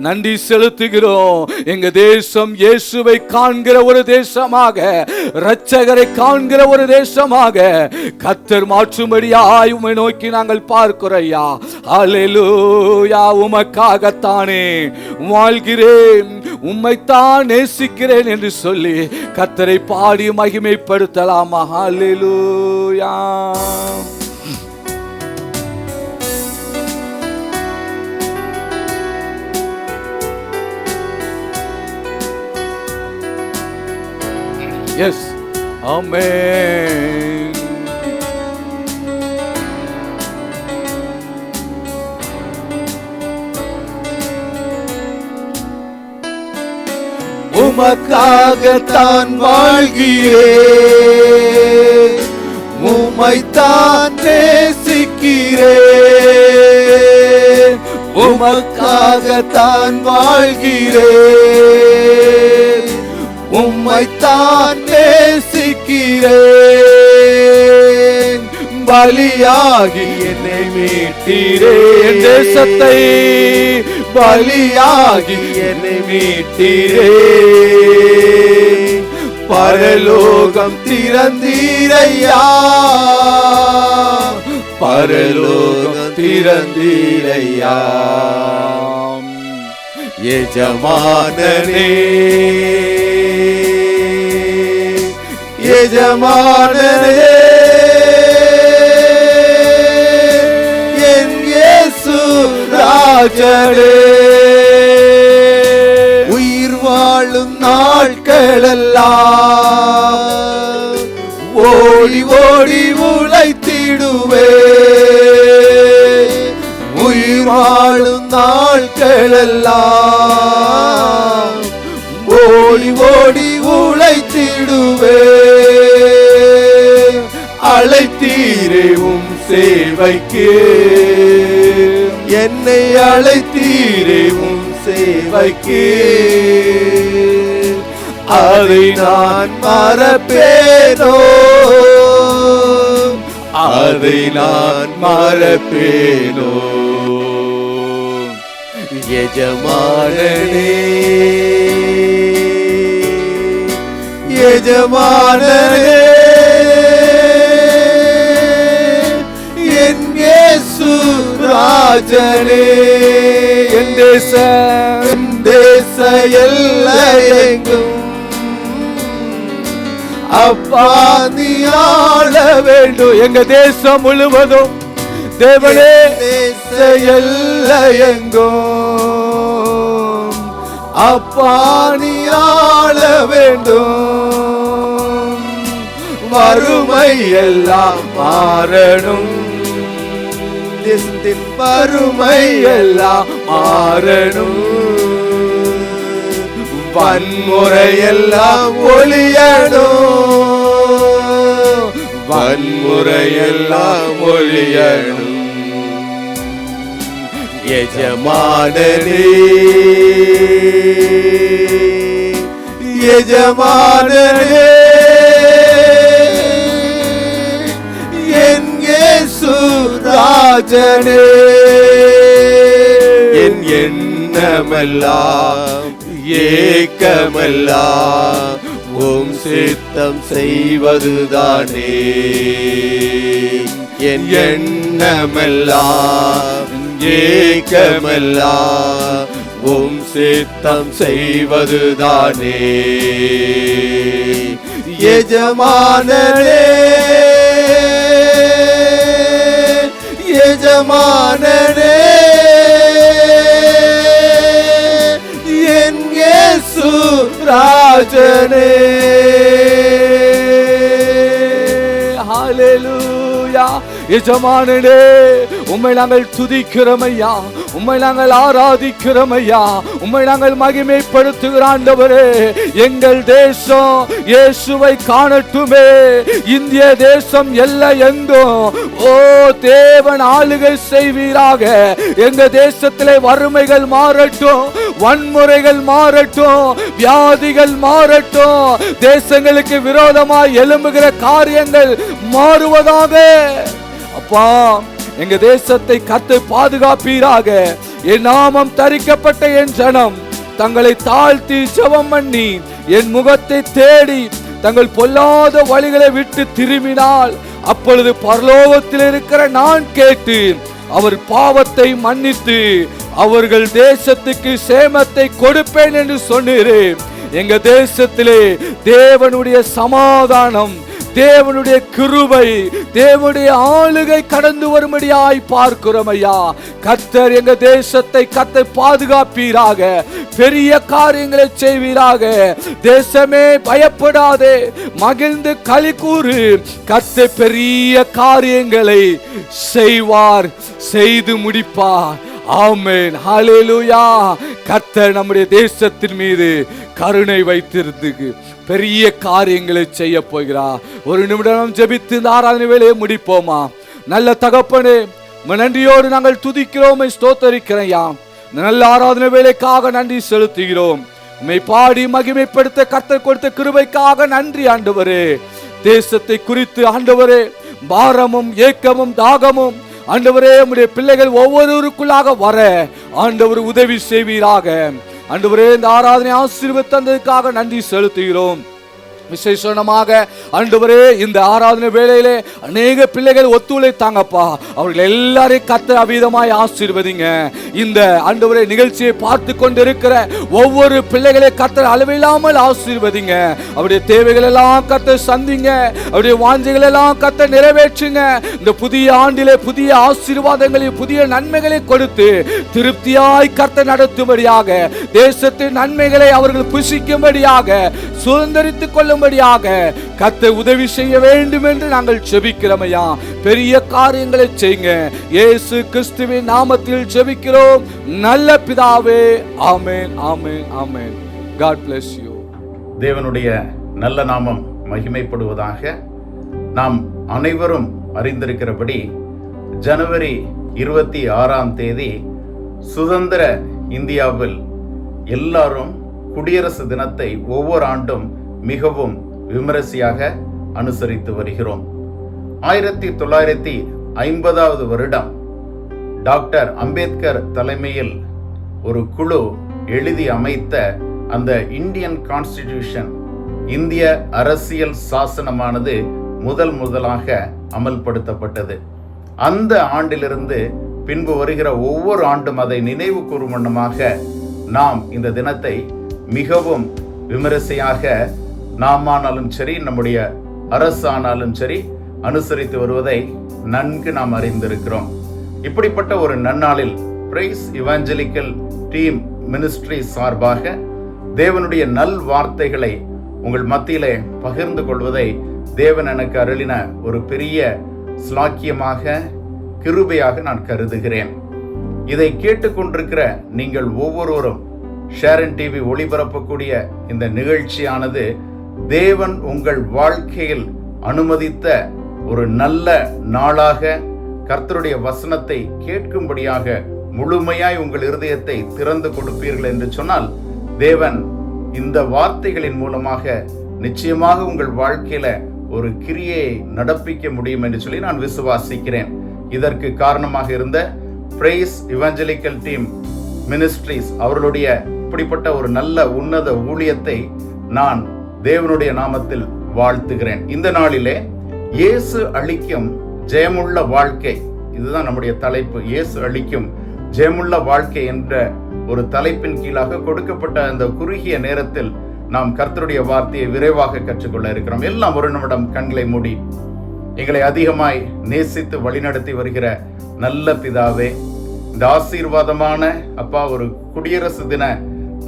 [SPEAKER 3] நன்றி செலுத்துகிறோம். எங்க தேசம் இயேசுவை காண்கிற ஒரு தேசமாக, இரட்சகரை காண்கிற ஒரு தேசமாக கர்த்தர் மாற்றும்படியாய் உம்மை நோக்கி நாங்கள் பார்க்கிறோம். ஹல்லேலூயா. உமக்காகத்தானே வாழ்கிறேன், உம்மைத்தான் நேசிக்கிறேன் என்று சொல்லி கர்த்தரை பாடி மகிமைப்படுத்தலாமா? ஹல்லேலூயா. Yes, Amen.
[SPEAKER 4] உமக்காகத்தான் வாழ்கிறேன், உம்மைத்தான் நேசிக்கிறேன். உமக்காகத்தான் வாழ்கிறேன், உம்மைத்தான் நேசிக்கிறேன். பலியாகி என்னை மீட்டீரே,
[SPEAKER 3] என் தேசத்தை
[SPEAKER 4] பலியாகி என்னை மீட்டீரே. பரலோகம் திறந்தீரையா, பரலோகம் திறந்தீரையா. எஜமானனே எஜமானனே என் இயேசு ராஜனே. உயிர் வாழும் நாட்களெல்லாம் ஓடி ஓடி உழைத்திடுவே. உயிர் வாழும் நாட்களெல்லாம் ஓடி ஓடி உழைத்திடுவே. அழைத்தீரே உம் சேவைக்கு, என்னை அழைத்தீரே உம் சேவைக்கு. அதை நான் மறப்பேனோ, அதை நான் மறப்பேனோ. எஜமானனே எஜமானனே என் இயேசு ராஜனே. என் தேச எல்லையெங்கும் அப்பா நீ ஆள வேண்டும்.
[SPEAKER 3] எங்க தேசம் முழுவதும் தேவனே
[SPEAKER 4] தேச எல்லையெங்கும் அப்பா நீ ஆள வேண்டும். வறுமை எல்லாம் மாறணும், தேசத்தின் வறுமை எல்லாம் மாறணும், வன்முறை எல்லாம் ஒழியணும், வன்முறை எல்லாம் ஒழியணும். எஜமானனே எஜமானனே என் இயேசு ராஜனே, என் எண்ணமெல்லாம் ஏக்கமெல்லாம் உம் சித்தம் செய்வதுதானே, என் எண்ணமெல்லாம் ஏக்கமெல்லாம் உம் சித்தம் செய்வதுதானே. எஜமானனே எஜமானனே என் இயேசு ராஜனே.
[SPEAKER 3] ஹல்லேலூயா. எஜமானனே, உம்மை நாங்கள் துதிக்கிறோம் ஐயா, உம்மை நாங்கள் ஆராதிக்கிறோம் ஐயா, உம்மை நாங்கள் மகிமைப்படுத்துகிற ஆண்டவரே. எங்கள் தேசம் இயேசுவை காணட்டுமே, இந்திய தேசம் எல்லை எங்கும் ஓ தேவன் ஆளுகை செய்வீராக. எங்க தேசத்திலே வறுமைகள் மாறட்டும், வன்முறைகள் மாறட்டும், வியாதிகள் மாறட்டும், தேசங்களுக்கு விரோதமாய் எழும்புகிற காரியங்கள் மாறுவதாக. அப்பா, எங்க தேசத்தை கர்த்தர் பாதுகாப்பீராக. என் நாமம் தரிக்கப்பட்ட என் ஜனம் தங்களை தாழ்த்தி ஜெபம் பண்ணி என் முகத்தை தேடி தங்கள் பொல்லாத வழிகளை விட்டு திரும்பினால் அப்பொழுது பரலோகத்தில் இருக்கிற நான் கேட்டு அவர் பாவத்தை மன்னித்து அவர்கள் தேசத்துக்கு சேமத்தை கொடுப்பேன் என்று சொன்னீரே. எங்க தேசத்திலே தேவனுடைய சமாதானம், தேவனுடைய கிருபை, தேவனுடைய ஆளுகை கடந்து வரும்படியாய் பார்க்கிறோம் ஐயா. கர்த்தர் எங்க தேசத்தை கர்த்தர் பாதுகாப்பீராக, பெரிய காரியங்களை செய்வீராக. தேசமே பயப்படாதே, மகிழ்ந்து களி கூறு. கர்த்தர் பெரிய காரியங்களை செய்வார், செய்து முடிப்பார். ஆமென், ஹல்லேலூயா. கர்த்தர் நம்முடைய தேசத்தின் மீது கருணை வைத்திருந்து பெரிய காரியங்களை செய்ய போகிறார். ஒரு நிமிடம் ஜெபித்து இந்த ஆராதனை வேலையை முடிப்போமா? நல்ல தகப்பனே, நன்றியோடு நாங்கள் துதிக்கிறோம், ஸ்தோத்தரிக்கிறோம். நல்ல ஆராதனை வேலைக்காக நன்றி செலுத்துகிறோம். உம்மை பாடி மகிமைப்படுத்த கர்த்தர் கொடுத்த கிருபைக்காக நன்றி ஆண்டவரே. தேசத்தை குறித்து ஆண்டவரே பாரமும் ஏக்கமும் தாகமும் ஆண்டவரே உம்முடைய பிள்ளைகள் ஒவ்வொருவருக்குள்ளாக வர ஆண்டவர் உதவி செய்வீராக. ஆண்டவரே, இந்த ஆராதனை ஆசீர்வாதம் தந்ததுக்காக நன்றி செலுத்துகிறோம். விசேஷமாக ஆண்டவரே, இந்த ஆராதனை வேளையிலே அநேக பிள்ளைகள் ஒத்துழைத்தாங்கப்பா. அவர்கள் எல்லாரையும் கர்த்தர் அபீதமாய் ஆசீர்வதிங்க. இந்த ஆண்டவரே நிகழ்ச்சியை பார்த்து கொண்டிருக்கிற ஒவ்வொரு பிள்ளைகளை கர்த்தர் அளவில்லாமல் ஆசீர்வதிங்க. அவருடைய தேவைகள் எல்லாம் கர்த்தர் சந்திங்க, அவருடைய வாஞ்சைகள் எல்லாம் கர்த்தர் நிறைவேற்றுங்க. இந்த புதிய ஆண்டிலே புதிய ஆசீர்வாதங்களையும் புதிய நன்மைகளை கொடுத்து திருப்தியாய் கர்த்தர் நடத்தும்படியாக, தேசத்தின் நன்மைகளை அவர்கள் புசிக்கும்படியாக, சுதந்திரித்துக் கொள்ளும்படியாக கர்த்தர் உதவி செய்ய வேண்டும் என்று நாங்கள் ஜெபிக்கிறோம் ஐயா. பெரிய காரியங்களை செய்யுங்க. இயேசு கிறிஸ்துவின் நாமத்தில் ஜெபிக்கிறோம் நல்ல பிதாவே. ஆமென், ஆமென், ஆமென். God bless you.
[SPEAKER 5] தேவனுடைய நல்ல நாமம் மகிமைப்படுவதாக. நாம் அனைவரும் அறிந்திருக்கிறபடி ஜனவரி 26ஆம் தேதி சுதந்திர இந்தியாவில் எல்லாரும் குடியரசு தினத்தை ஒவ்வொரு ஆண்டும் மிகவும் விமரிசையாக அனுசரித்து வருகிறோம். 1950வது வருடம் டாக்டர் அம்பேத்கர் தலைமையில் ஒரு குழு எழுதி அமைத்த அந்த இந்தியன் கான்ஸ்டிடியூஷன், இந்திய அரசியல் சாசனமானது முதலாக அமல்படுத்தப்பட்டது. அந்த ஆண்டிலிருந்து பின்பு வருகிற ஒவ்வொரு ஆண்டும் அதை நினைவு கூறும் வண்ணமாக நாம் இந்த தினத்தை மிகவும் விமரிசையாக நாமானாலும் சரி, நம்முடைய அரசானாலும் சரி அனுசரித்து வருவதை நன்கு நாம் அறிந்திருக்கிறோம். இப்படிப்பட்ட ஒரு நன்னாளில் பிரைஸ் இவாஞ்சலிக்கல் டீம் மினிஸ்ட்ரி சார்பாக தேவனுடைய நல் வார்த்தைகளை உங்கள் மத்தியிலே பகிர்ந்து கொள்வதை தேவன் எனக்கு அருளின ஒரு பெரிய ஸ்லாக்கியமாக கிருபையாக நான் கருதுகிறேன். இதை கேட்டுக்கொண்டிருக்கிற நீங்கள் ஒவ்வொருவரும் ஷேரன் டிவி ஒளிபரப்பக்கூடிய இந்த நிகழ்ச்சியானது தேவன் உங்கள் வாழ்க்கையில் அனுமதித்த ஒரு நல்ல நாளாக, கர்த்தருடைய வசனத்தை கேட்கும்படியாக முழுமையாய் உங்கள் இருதயத்தை திறந்து கொடுப்பீர்கள் என்று சொன்னால், தேவன் இந்த வார்த்தைகளின் மூலமாக நிச்சயமாக உங்கள் வாழ்க்கையில ஒரு கிரியை நடப்பிக்க முடியும் என்று சொல்லி நான் விசுவாசிக்கிறேன். இதற்கு காரணமாக இருந்த பிரைஸ் இவாஞ்சலிக்கல் டீம் மினிஸ்ட்ரிஸ் அவர்களுடைய இப்படிப்பட்ட ஒரு நல்ல உன்னத ஊழியத்தை நான் தேவனுடைய நாமத்தில் வாழ்த்துகிறேன். இந்த நாளிலே இயேசு அளிக்கும் ஜெயமுள்ள வாழ்க்கை, இதுதான் நம்முடைய தலைப்பு. இயேசு அளிக்கும் ஜெயமுள்ள வாழ்க்கை என்ற ஒரு தலைப்பின் கீழாக கொடுக்கப்பட்ட அந்த குறுகிய நேரத்தில் நாம் கர்த்தருடைய வார்த்தையை விரைவாக கற்றுக்கொள்ள இருக்கிறோம். எல்லாம் ஒரு நிமிடம் கண்களை மூடி, எங்களை அதிகமாய் நேசித்து வழிநடத்தி வருகிற நல்ல பிதாவே, இந்த ஆசீர்வாதமான அப்பா ஒரு குடியரசு தின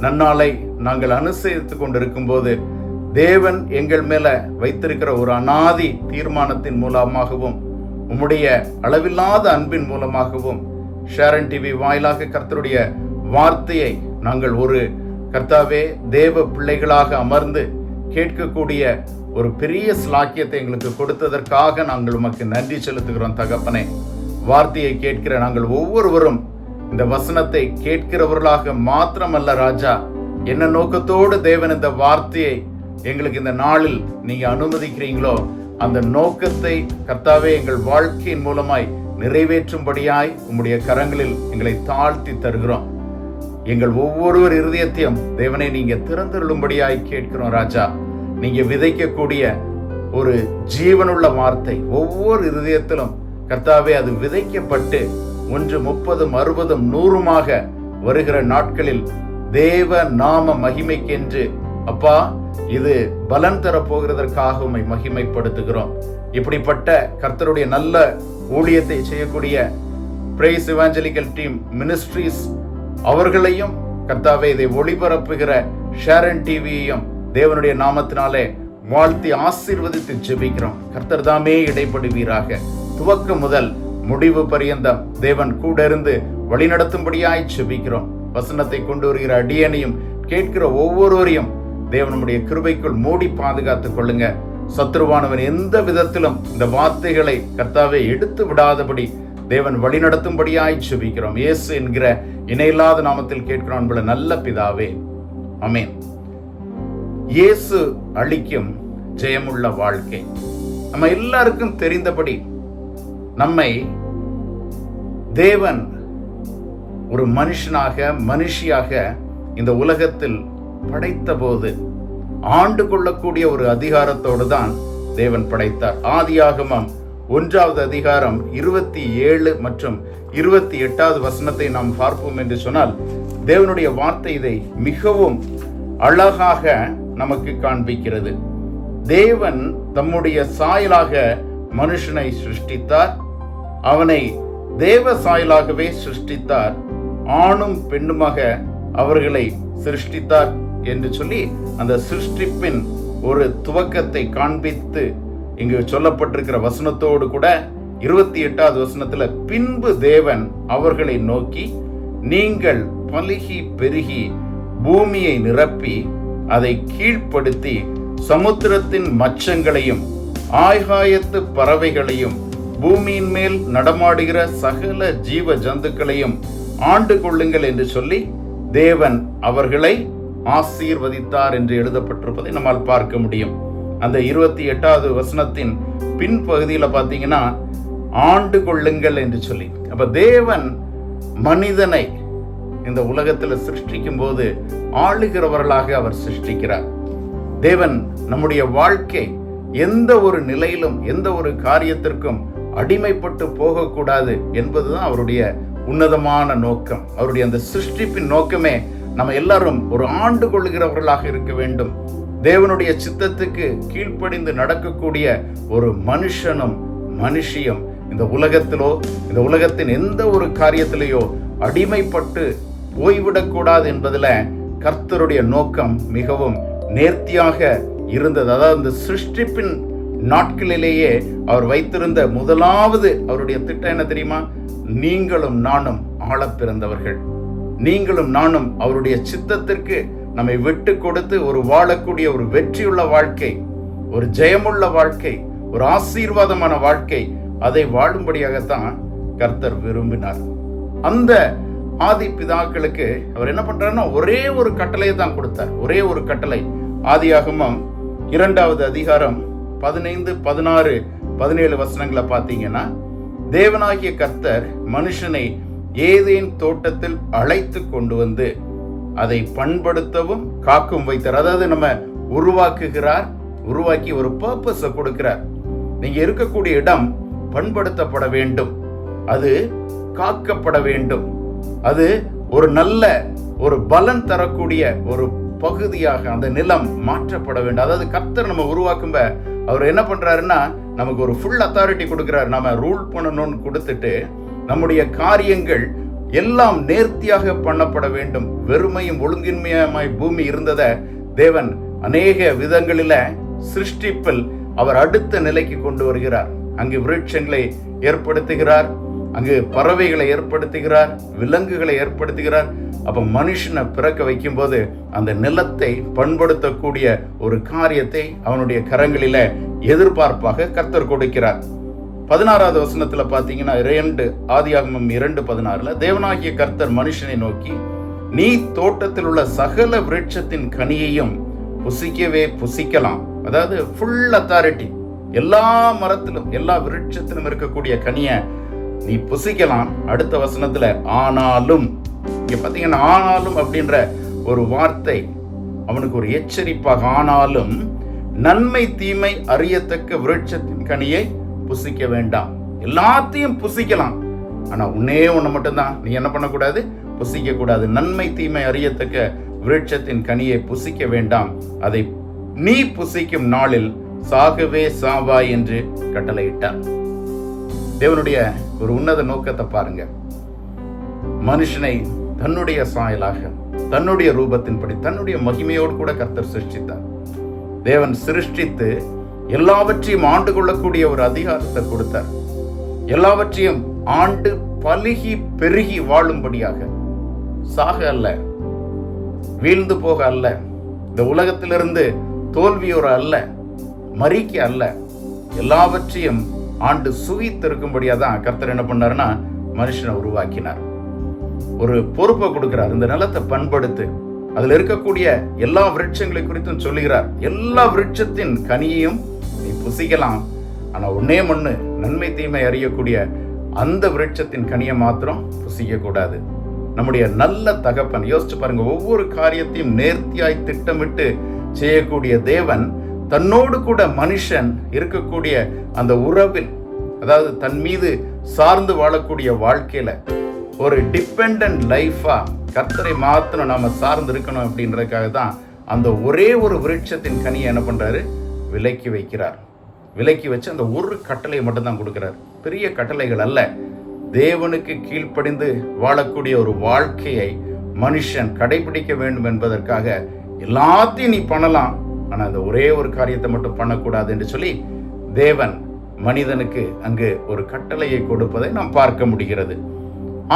[SPEAKER 5] நன்னாளை நாங்கள் அனுசரித்துக் கொண்டிருக்கும் போது தேவன் எங்கள் மேல வைத்திருக்கிற ஒரு அநாதி தீர்மானத்தின் மூலமாகவும் உம்முடைய அளவில்லாத அன்பின் மூலமாகவும் ஷேரன் டிவி வாயிலாக கர்த்தருடைய வார்த்தையை நாங்கள் ஒரு கர்த்தாவே தேவ பிள்ளைகளாக அமர்ந்து கேட்கக்கூடிய ஒரு பெரிய ஸ்லாக்கியத்தை எங்களுக்கு கொடுத்ததற்காக நாங்கள் உமக்கு நன்றி செலுத்துகிறோம் தகப்பனே. வார்த்தையை கேட்கிற நாங்கள் ஒவ்வொருவரும் இந்த வசனத்தை கேட்கிறவர்களாக மாத்திரமல்ல ராஜா, என்ன நோக்கத்தோடு தேவன் இந்த வார்த்தையை எங்களுக்கு இந்த நாளில் நீங்க அனுமதிக்கிறீங்களோ அந்த நோக்கத்தை கர்த்தாவே எங்கள் வாழ்க்கையின் மூலமாய் நிறைவேற்றும்படியாய் உம்முடைய கரங்களில் எங்களை தாழ்த்தி தருகிறோம். எங்கள் ஒவ்வொருவர் இருதயத்தையும் தேவனை நீங்க திறந்தருளும்படியாய் கேட்கிறோம் ராஜா. நீங்க விதைக்கக்கூடிய ஒரு ஜீவனுள்ள வார்த்தை ஒவ்வொரு இருதயத்திலும் கர்த்தாவே அது விதைக்கப்பட்டு 1 30 60 100 வருகிற நாட்களில் தேவ நாம மகிமைக்கென்று அப்பா இது பலன் தரப்போகிறதற்காக உம்மை மகிமைப்படுத்துகிறோம். இப்படிப்பட்ட கர்த்தருடைய நல்ல ஊழியத்தை செய்யக்கூடிய பிரைஸ் இவாஞ்சலிக்கல் டீம் மினிஸ்ட்ரிஸ் அவர்களையும் கர்த்தாவே இதை ஒளிபரப்புகிற ஷேரன் டிவியையும் தேவனுடைய நாமத்தினாலே வாழ்த்தி ஆசீர்வதித்து ஜெபிக்கிறோம். கர்த்தர் தாமே இடைப்படுவீராக. துவக்கம் முதல் முடிவு பரியந்தம் தேவன் கூட இருந்து வழிநடத்தும்படியாய் ஜெபிக்கிறோம். வசனத்தை கொண்டு வருகிற அடியனையும் கேட்கிற ஒவ்வொருவரையும் தேவனுடைய கிருபைக்குள் மூடி பாதுகாத்துக் கொள்ளுங்க. சத்ருவானவன் எந்த விதத்திலும் இந்த வார்த்தைகளை கர்த்தாவே எடுத்து விடாதபடி தேவன் வழிநடத்தும்படியாய் ஜெபிக்கிறோம். இயேசு என்கிற இணையில்லாத நாமத்தில் கேட்கிறோம் அன்புள்ள நல்ல பிதாவே, ஆமென். இயேசு அளிக்கும் ஜெயமுள்ள வாழ்க்கை. நம்ம எல்லாருக்கும் தெரிந்தபடி நம்மை தேவன் ஒரு மனுஷியாக இந்த உலகத்தில் படைத்த போது ஆண்டு கொள்ளக்கூடிய ஒரு அதிகாரத்தோடு தான் தேவன் படைத்தார். ஆதியாகமம் 1வது அதிகாரம் 27 மற்றும் 28வது வசனத்தை நாம் பார்ப்போம் என்று சொன்னால், தேவனுடைய வார்த்தை இதை மிகவும் அழகாக நமக்கு காண்பிக்கிறது. தேவன் தம்முடைய சாயலாக மனுஷனை சிருஷ்டித்தார், அவனை தேவ சாயலாகவே சிருஷ்டித்தார், ஆணும் பெண்ணுமாக அவர்களை சிருஷ்டித்தார் என்று சொல்லி அந்த சிருஷ்டிப்பின் ஒரு துவக்கத்தை காண்பித்து இங்கு சொல்லப்பட்டிருக்கிற வசனத்தோடு கூட 28வது வசனத்துல, பின்பு தேவன் அவர்களை நோக்கி, நீங்கள் பலுகி பெருகி பூமியை நிரப்பி அதை கீழ்ப்படுத்தி சமுத்திரத்தின் மச்சங்களையும் ஆகாயத்து பறவைகளையும் பூமியின் மேல் நடமாடுகிற சகல ஜீவ ஜந்துக்களையும் ஆண்டு கொள்ளுங்கள் என்று சொல்லி தேவன் அவர்களை ஆசீர்வதித்தார் என்று எழுதப்பட்டிருப்பதை நம்மால் பார்க்க முடியும். அந்த 28வது வசனத்தின் பின்பகுதியில பார்த்தீங்கன்னா ஆண்டு கொள்ளுங்கள் என்று சொல்லி, அப்ப தேவன் மனிதனை இந்த உலகத்துல சிருஷ்டிக்கும் போது ஆளுகிறவர்களாக அவர் சிருஷ்டிக்கிறார். தேவன் நம்முடைய வாழ்க்கை எந்த ஒரு நிலையிலும் எந்த ஒரு காரியத்திற்கும் அடிமைப்பட்டு போகக்கூடாது என்பதுதான் அவருடைய உன்னதமான நோக்கம். அவருடைய அந்த சிருஷ்டிப்பின் நோக்கமே நம்ம எல்லாரும் ஒரு ஆண்டு கொள்ளுகிறவர்களாக இருக்க வேண்டும். தேவனுடைய சித்தத்துக்கு கீழ்ப்படிந்து நடக்கக்கூடிய ஒரு மனுஷனும் மனுஷியும் இந்த உலகத்திலோ இந்த உலகத்தின் எந்த ஒரு காரியத்திலேயோ அடிமைப்பட்டு போய்விடக்கூடாது என்பதில் கர்த்தருடைய நோக்கம் மிகவும் நேர்த்தியாக இருந்தது. அதாவது இந்த சிருஷ்டிப்பின் நாட்களிலேயே அவர் வைத்திருந்த முதலாவது அவருடைய திட்டம் என்ன தெரியுமா? நீங்களும் நானும் ஆள பிறந்தவர்கள். நீங்களும் நானும் அவருடைய சித்தத்திற்கு நம்மை விட்டு கொடுத்து ஒரு வாழக்கூடிய ஒரு வெற்றியுள்ள வாழ்க்கை, ஒரு ஜெயமுள்ள வாழ்க்கை, ஒரு ஆசீர்வாதமான வாழ்க்கை, அதை வாழும்படியாகத்தான் கர்த்தர் விரும்பினார். அந்த ஆதி பிதாக்களுக்கு அவர் என்ன பண்றாருன்னா ஒரே ஒரு கட்டளையை தான் கொடுத்தார். ஒரே ஒரு கட்டளை. ஆதியாகமம் 2வது அதிகாரம் 15, 16, 17 வசனங்களை பார்த்தீங்கன்னா, தேவனாகிய கர்த்தர் மனுஷனை ஏதேன் தோட்டத்தில் அழைத்து கொண்டு வந்து அதை பண்படுத்தவும் காக்கும் வைத்தார். அதாவது நம்ம உருவாக்குகிறார், உருவாக்கி ஒரு பர்பஸை கொடுக்கிறார். நீங்க இருக்கக்கூடிய இடம் பண்படுத்தப்பட வேண்டும், அது காக்கப்பட வேண்டும், அது ஒரு நல்ல ஒரு பலன் தரக்கூடிய ஒரு பகுதியாக அந்த நிலம் மாற்றப்பட வேண்டும். அதாவது கர்த்தர் நம்ம உருவாக்கும் அவர் என்ன பண்றாருன்னா நமக்கு ஒரு ஃபுல் அத்தாரிட்டி கொடுக்கிறார். நம்ம ரூல் பண்ணணும்னு கொடுத்துட்டு நம்முடைய காரியங்கள் எல்லாம் நேர்த்தியாக பண்ணப்பட வேண்டும். வெறுமையும் ஒழுங்கின்மையுமாய் பூமி இருந்ததை தேவன் அநேக விதங்களில சிருஷ்டிப்பில் அவர் அடுத்த நிலைக்கு கொண்டு வருகிறார். அங்கு விருட்சங்களை ஏற்படுத்துகிறார், அங்கு பறவைகளை ஏற்படுத்துகிறார், விலங்குகளை ஏற்படுத்துகிறார். அப்ப மனுஷனை பிறக்க வைக்கும் போது அந்த நிலத்தை பண்படுத்தக்கூடிய ஒரு காரியத்தை அவனுடைய கரங்களில எதிர்பார்ப்பாக கர்த்தர் கொடுக்கிறார். 16வது வசனத்துல பாத்தீங்கன்னா ஆதியாகமம் 2:16 தேவனாகிய கர்த்தர் மனுஷனை நோக்கி, நீ தோட்டத்தில் உள்ள சகல விருட்சத்தின் கனியையும் புசிக்கவே புசிக்கலாம். அதாவது ஃபுல் அத்தாரிட்டி, எல்லா மரத்திலும் எல்லா விருட்சத்திலும் இருக்கக்கூடிய கனியை நீ புசிக்கலாம். அடுத்த வசனத்துல ஆனாலும், இங்க பாத்தீங்கன்னா ஆனாலும் அப்படின்ற ஒரு வார்த்தை அவனுக்கு ஒரு எச்சரிப்பாக, ஆனாலும் நன்மை தீமை அறியத்தக்க விருட்சத்தின் கனியை புசிக்க வேண்டாம். எல்லாத்தையும் புசிக்கலாம், ஆனா ஒன்னே ஒண்ணு மட்டும்தான் நீ என்ன பண்ணக்கூடாது, புசிக்க கூடாது. நன்மை தீமை அறியத்தக்க விருட்சத்தின் கனியை புசிக்க வேண்டாம், அதை நீ புசிக்கும் நாளில் சாகவே சாவாய் என்று கட்டளையிட்டார். தேவனுடைய ஒரு உன்னத நோக்கத்தை பாருங்க. மனுஷனை தன்னுடைய சாயலாக, தன்னுடைய ரூபத்தின்படி, தன்னுடைய மகிமையோடு கூட கர்த்தர் சிருஷ்டித்தார். தேவன் சிருஷ்டித்து எல்லாவற்றையும் ஆண்டு கொள்ளக்கூடிய ஒரு அதிகாரத்தை கொடுத்தார். எல்லாவற்றையும் ஆண்டு பலுகி பெருகி வாழும்படியாக, சாக அல்ல, வீழ்ந்து போக அல்ல, இந்த உலகத்திலிருந்து தோல்வியோர அல்ல, மறிக்க அல்ல, எல்லாவற்றையும் ஆண்டு சுகித்திருக்கும்படியா தான் கர்த்தர் என்ன பண்ணாருன்னா மனுஷனை உருவாக்கினார். ஒரு பொறுப்பை கொடுக்கிறார். இந்த நிலத்தை பண்படுத்து, அதுல இருக்கக்கூடிய எல்லா விருட்சங்களை குறித்தும் சொல்லுகிறார். எல்லா விருட்சத்தின் கனியையும் நீ புசிக்கலாம், ஆனா ஒன்னே மண்ணு நன்மை தீமை அறியக்கூடிய அந்த விருட்சத்தின் கனியை மாத்திரம் புசிக்க கூடாது. நம்முடைய நல்ல தகப்பன், யோசிச்சு பாருங்க, ஒவ்வொரு காரியத்தையும் நேர்த்தியாய் திட்டமிட்டு செய்யக்கூடிய தேவன் தன்னோடு கூட மனுஷன் இருக்கக்கூடிய அந்த உறவில், அதாவது தன் மீது சார்ந்து வாழக்கூடிய வாழ்க்கையில ஒரு டிபெண்டன்ட் லைஃபா கர்த்தரை மாத்திரம் நாம சார்ந்து இருக்கணும் அப்படின்றதுக்காக தான் அந்த ஒரே ஒரு விருட்சத்தின் கனியை என்ன பண்றாரு, விலக்கி வைக்கிறார். விலக்கி வச்சு அந்த ஒரு கட்டளையை மட்டும்தான் கொடுக்கிறார். பெரிய கட்டளைகள் அல்ல, தேவனுக்கு கீழ்ப்படிந்து வாழக்கூடிய ஒரு வாழ்க்கையை மனுஷன் கடைபிடிக்க வேண்டும் என்பதற்காக எல்லாத்தையும் நீ பண்ணலாம், ஆனா அந்த ஒரே ஒரு காரியத்தை மட்டும் பண்ணக்கூடாது என்று சொல்லி தேவன் மனிதனுக்கு அங்கு ஒரு கட்டளையை கொடுப்பதை நாம் பார்க்க முடிகிறது.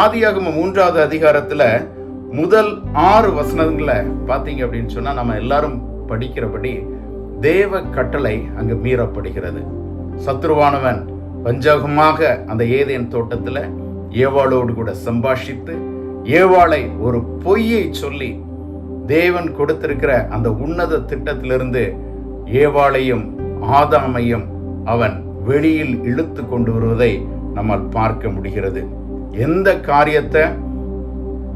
[SPEAKER 5] ஆதியாகமம் 3வது அதிகாரத்துல முதல் 6 வசனங்களை பார்த்தீங்க அப்படின்னு சொன்னா நம்ம எல்லாரும் படிக்கிறபடி தேவ கட்டளை அங்கு மீறப்படுகிறது. சத்ருவானவன் வஞ்சகமாக அந்த ஏதேன் தோட்டத்துல ஏவாளோடு கூட சம்பாஷித்து ஏவாளை ஒரு பொய்யை சொல்லி தேவன் கொடுத்திருக்கிற அந்த உன்னத திட்டத்திலிருந்து ஏவாளையும் ஆதாமையும் அவன் வெளியில் இழுத்து கொண்டு வருவதை நம்மால் பார்க்க முடிகிறது. எந்த காரியத்தை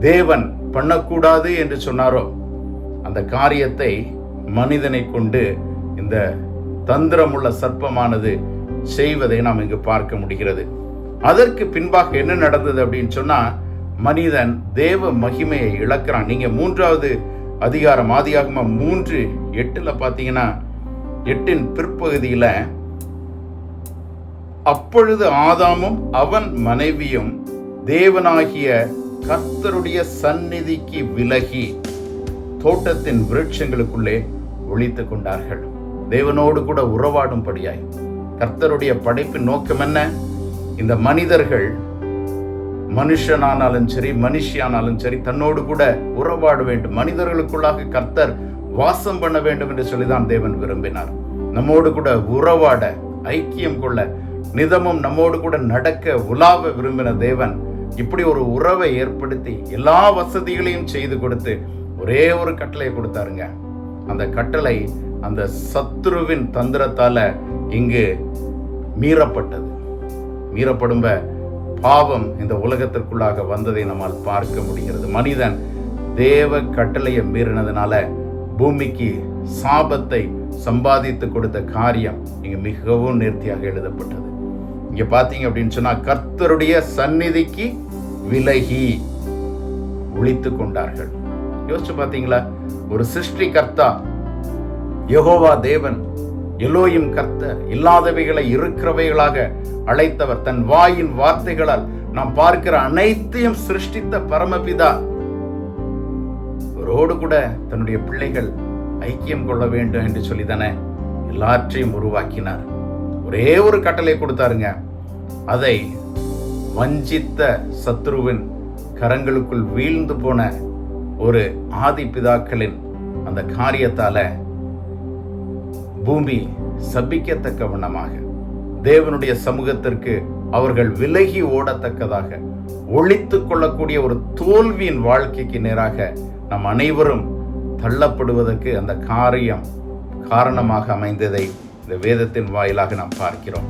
[SPEAKER 5] தேவன் பண்ணக்கூடாது என்று சொன்னாரோ அந்த காரியத்தை மனிதனை கொண்டு இந்த தந்திரமுள்ள சர்ப்பமானது செய்வதை நாம் இங்கு பார்க்க முடிகிறது. அதற்கு பின்பாக என்ன நடந்தது அப்படின்னு சொன்னா, மனிதன் தேவ மகிமையை இழக்கிறான். நீங்க 3வது அதிகாரம் ஆதியாகமம் 3:8 பார்த்தீங்கன்னா 8 பிற்பகுதியில, அப்பொழுது ஆதாமும் அவன் மனைவியும் தேவனாகிய கர்த்தருடைய சந்நிதிக்கு விலகி தோட்டத்தின் விருட்சங்களுக்குள்ளே ஒளித்துக் கொண்டார்கள். தேவனோடு கூட உறவாடும்படியாய். கர்த்தருடைய படைப்பின் நோக்கம் என்ன? இந்த மனிதர்கள், மனுஷனானாலும் சரி மனுஷியானாலும் சரி, தன்னோடு கூட உறவாட வேண்டும். மனிதர்களுக்குள்ளாக கர்த்தர் வாசம் பண்ண வேண்டும் என்று சொல்லிதான் தேவன் விரும்பினார். நம்மோடு கூட உறவாட, ஐக்கியம் கொள்ள, நிதமும் நம்மோடு கூட நடக்க, உலாவ விரும்பின தேவன் இப்படி ஒரு உறவை ஏற்படுத்தி எல்லா வசதிகளையும் செய்து கொடுத்து ஒரே ஒரு கட்டளை கொடுத்தாருங்க. அந்த கட்டளை அந்த சத்துருவின் தந்திரத்தால இங்கு மீறப்பட்டது. மீறப்படும் பாவம் இந்த உலகத்திற்குள்ளாக வந்ததை நம்மால் பார்க்க முடிகிறது. மனிதன் தேவ கட்டளையை மீறினதுனால பூமிக்கு சாபத்தை சம்பாதித்து கொடுத்த காரியம் இங்க மிகவும் நேர்த்தியாக எழுதப்பட்டது. இங்க பாத்தீங்க அப்படின்னு சொன்னா, கர்த்தருடைய சந்நிதிக்கு விலகி ஒளித்து கொண்டார்கள். யோசிச்சு பாத்தீங்களா? ஒரு சிருஷ்டி கர்த்தா யெகோவா தேவன், எலோயிம் கர்த்தர், இல்லாதவைகளை இருக்கிறவைகளாக அழைத்தவர், தன் வாயின் வார்த்தைகளால் நாம் பார்க்கிற அனைத்தையும் சிருஷ்டித்த பரமபிதா அவரோடு கூட தன்னுடைய பிள்ளைகள் ஐக்கியம் கொள்ள வேண்டும் என்று சொல்லிதானே எல்லாற்றையும் உருவாக்கினார். ஒரே ஒரு கட்டளை கொடுத்தாருங்க. அதை வஞ்சித்த சத்ருவின் கரங்களுக்குள் வீழ்ந்து போன ஒரு ஆதி பிதாக்களின் அந்த காரியத்தால பூமி சபிக்கத்தக்க வண்ணமாக, தேவனுடைய சமூகத்திற்கு அவர்கள் விலகி ஓடத்தக்கதாக, ஒளித்து கொள்ளக்கூடிய ஒரு தோல்வியின் வாழ்க்கைக்கு நேராக நம் அனைவரும் தள்ளப்படுவதற்கு அந்த காரியம் காரணமாக அமைந்ததை இந்த வேதத்தின் வாயிலாக நாம் பார்க்கிறோம்.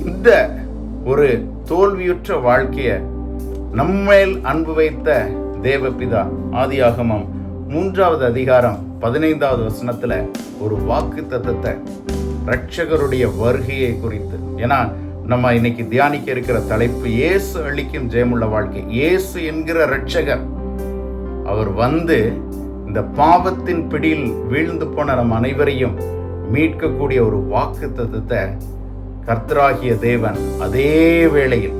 [SPEAKER 5] இந்த ஒரு தோல்வியுற்ற வாழ்க்கையை நம்மேல் அன்பு வைத்த தேவபிதா ஆதியாகமம் 3வது அதிகாரம் 15வது வசனத்துல ஒரு வாக்கு தத்தத்தை, ரட்சகருடைய வருகையை குறித்து. ஏன்னா நம்ம இன்னைக்கு தியானிக்க இருக்கிற தலைப்பு இயேசு அளிக்கும் ஜெயமுள்ள வாழ்க்கை. இயேசு என்கிற ரட்சகர் அவர் வந்து இந்த பாவத்தின் பிடியில் வீழ்ந்து போன நம் அனைவரையும் மீட்கக்கூடிய ஒரு வாக்கு தத்தத்தை கர்த்தராகிய தேவன் அதே வேளையில்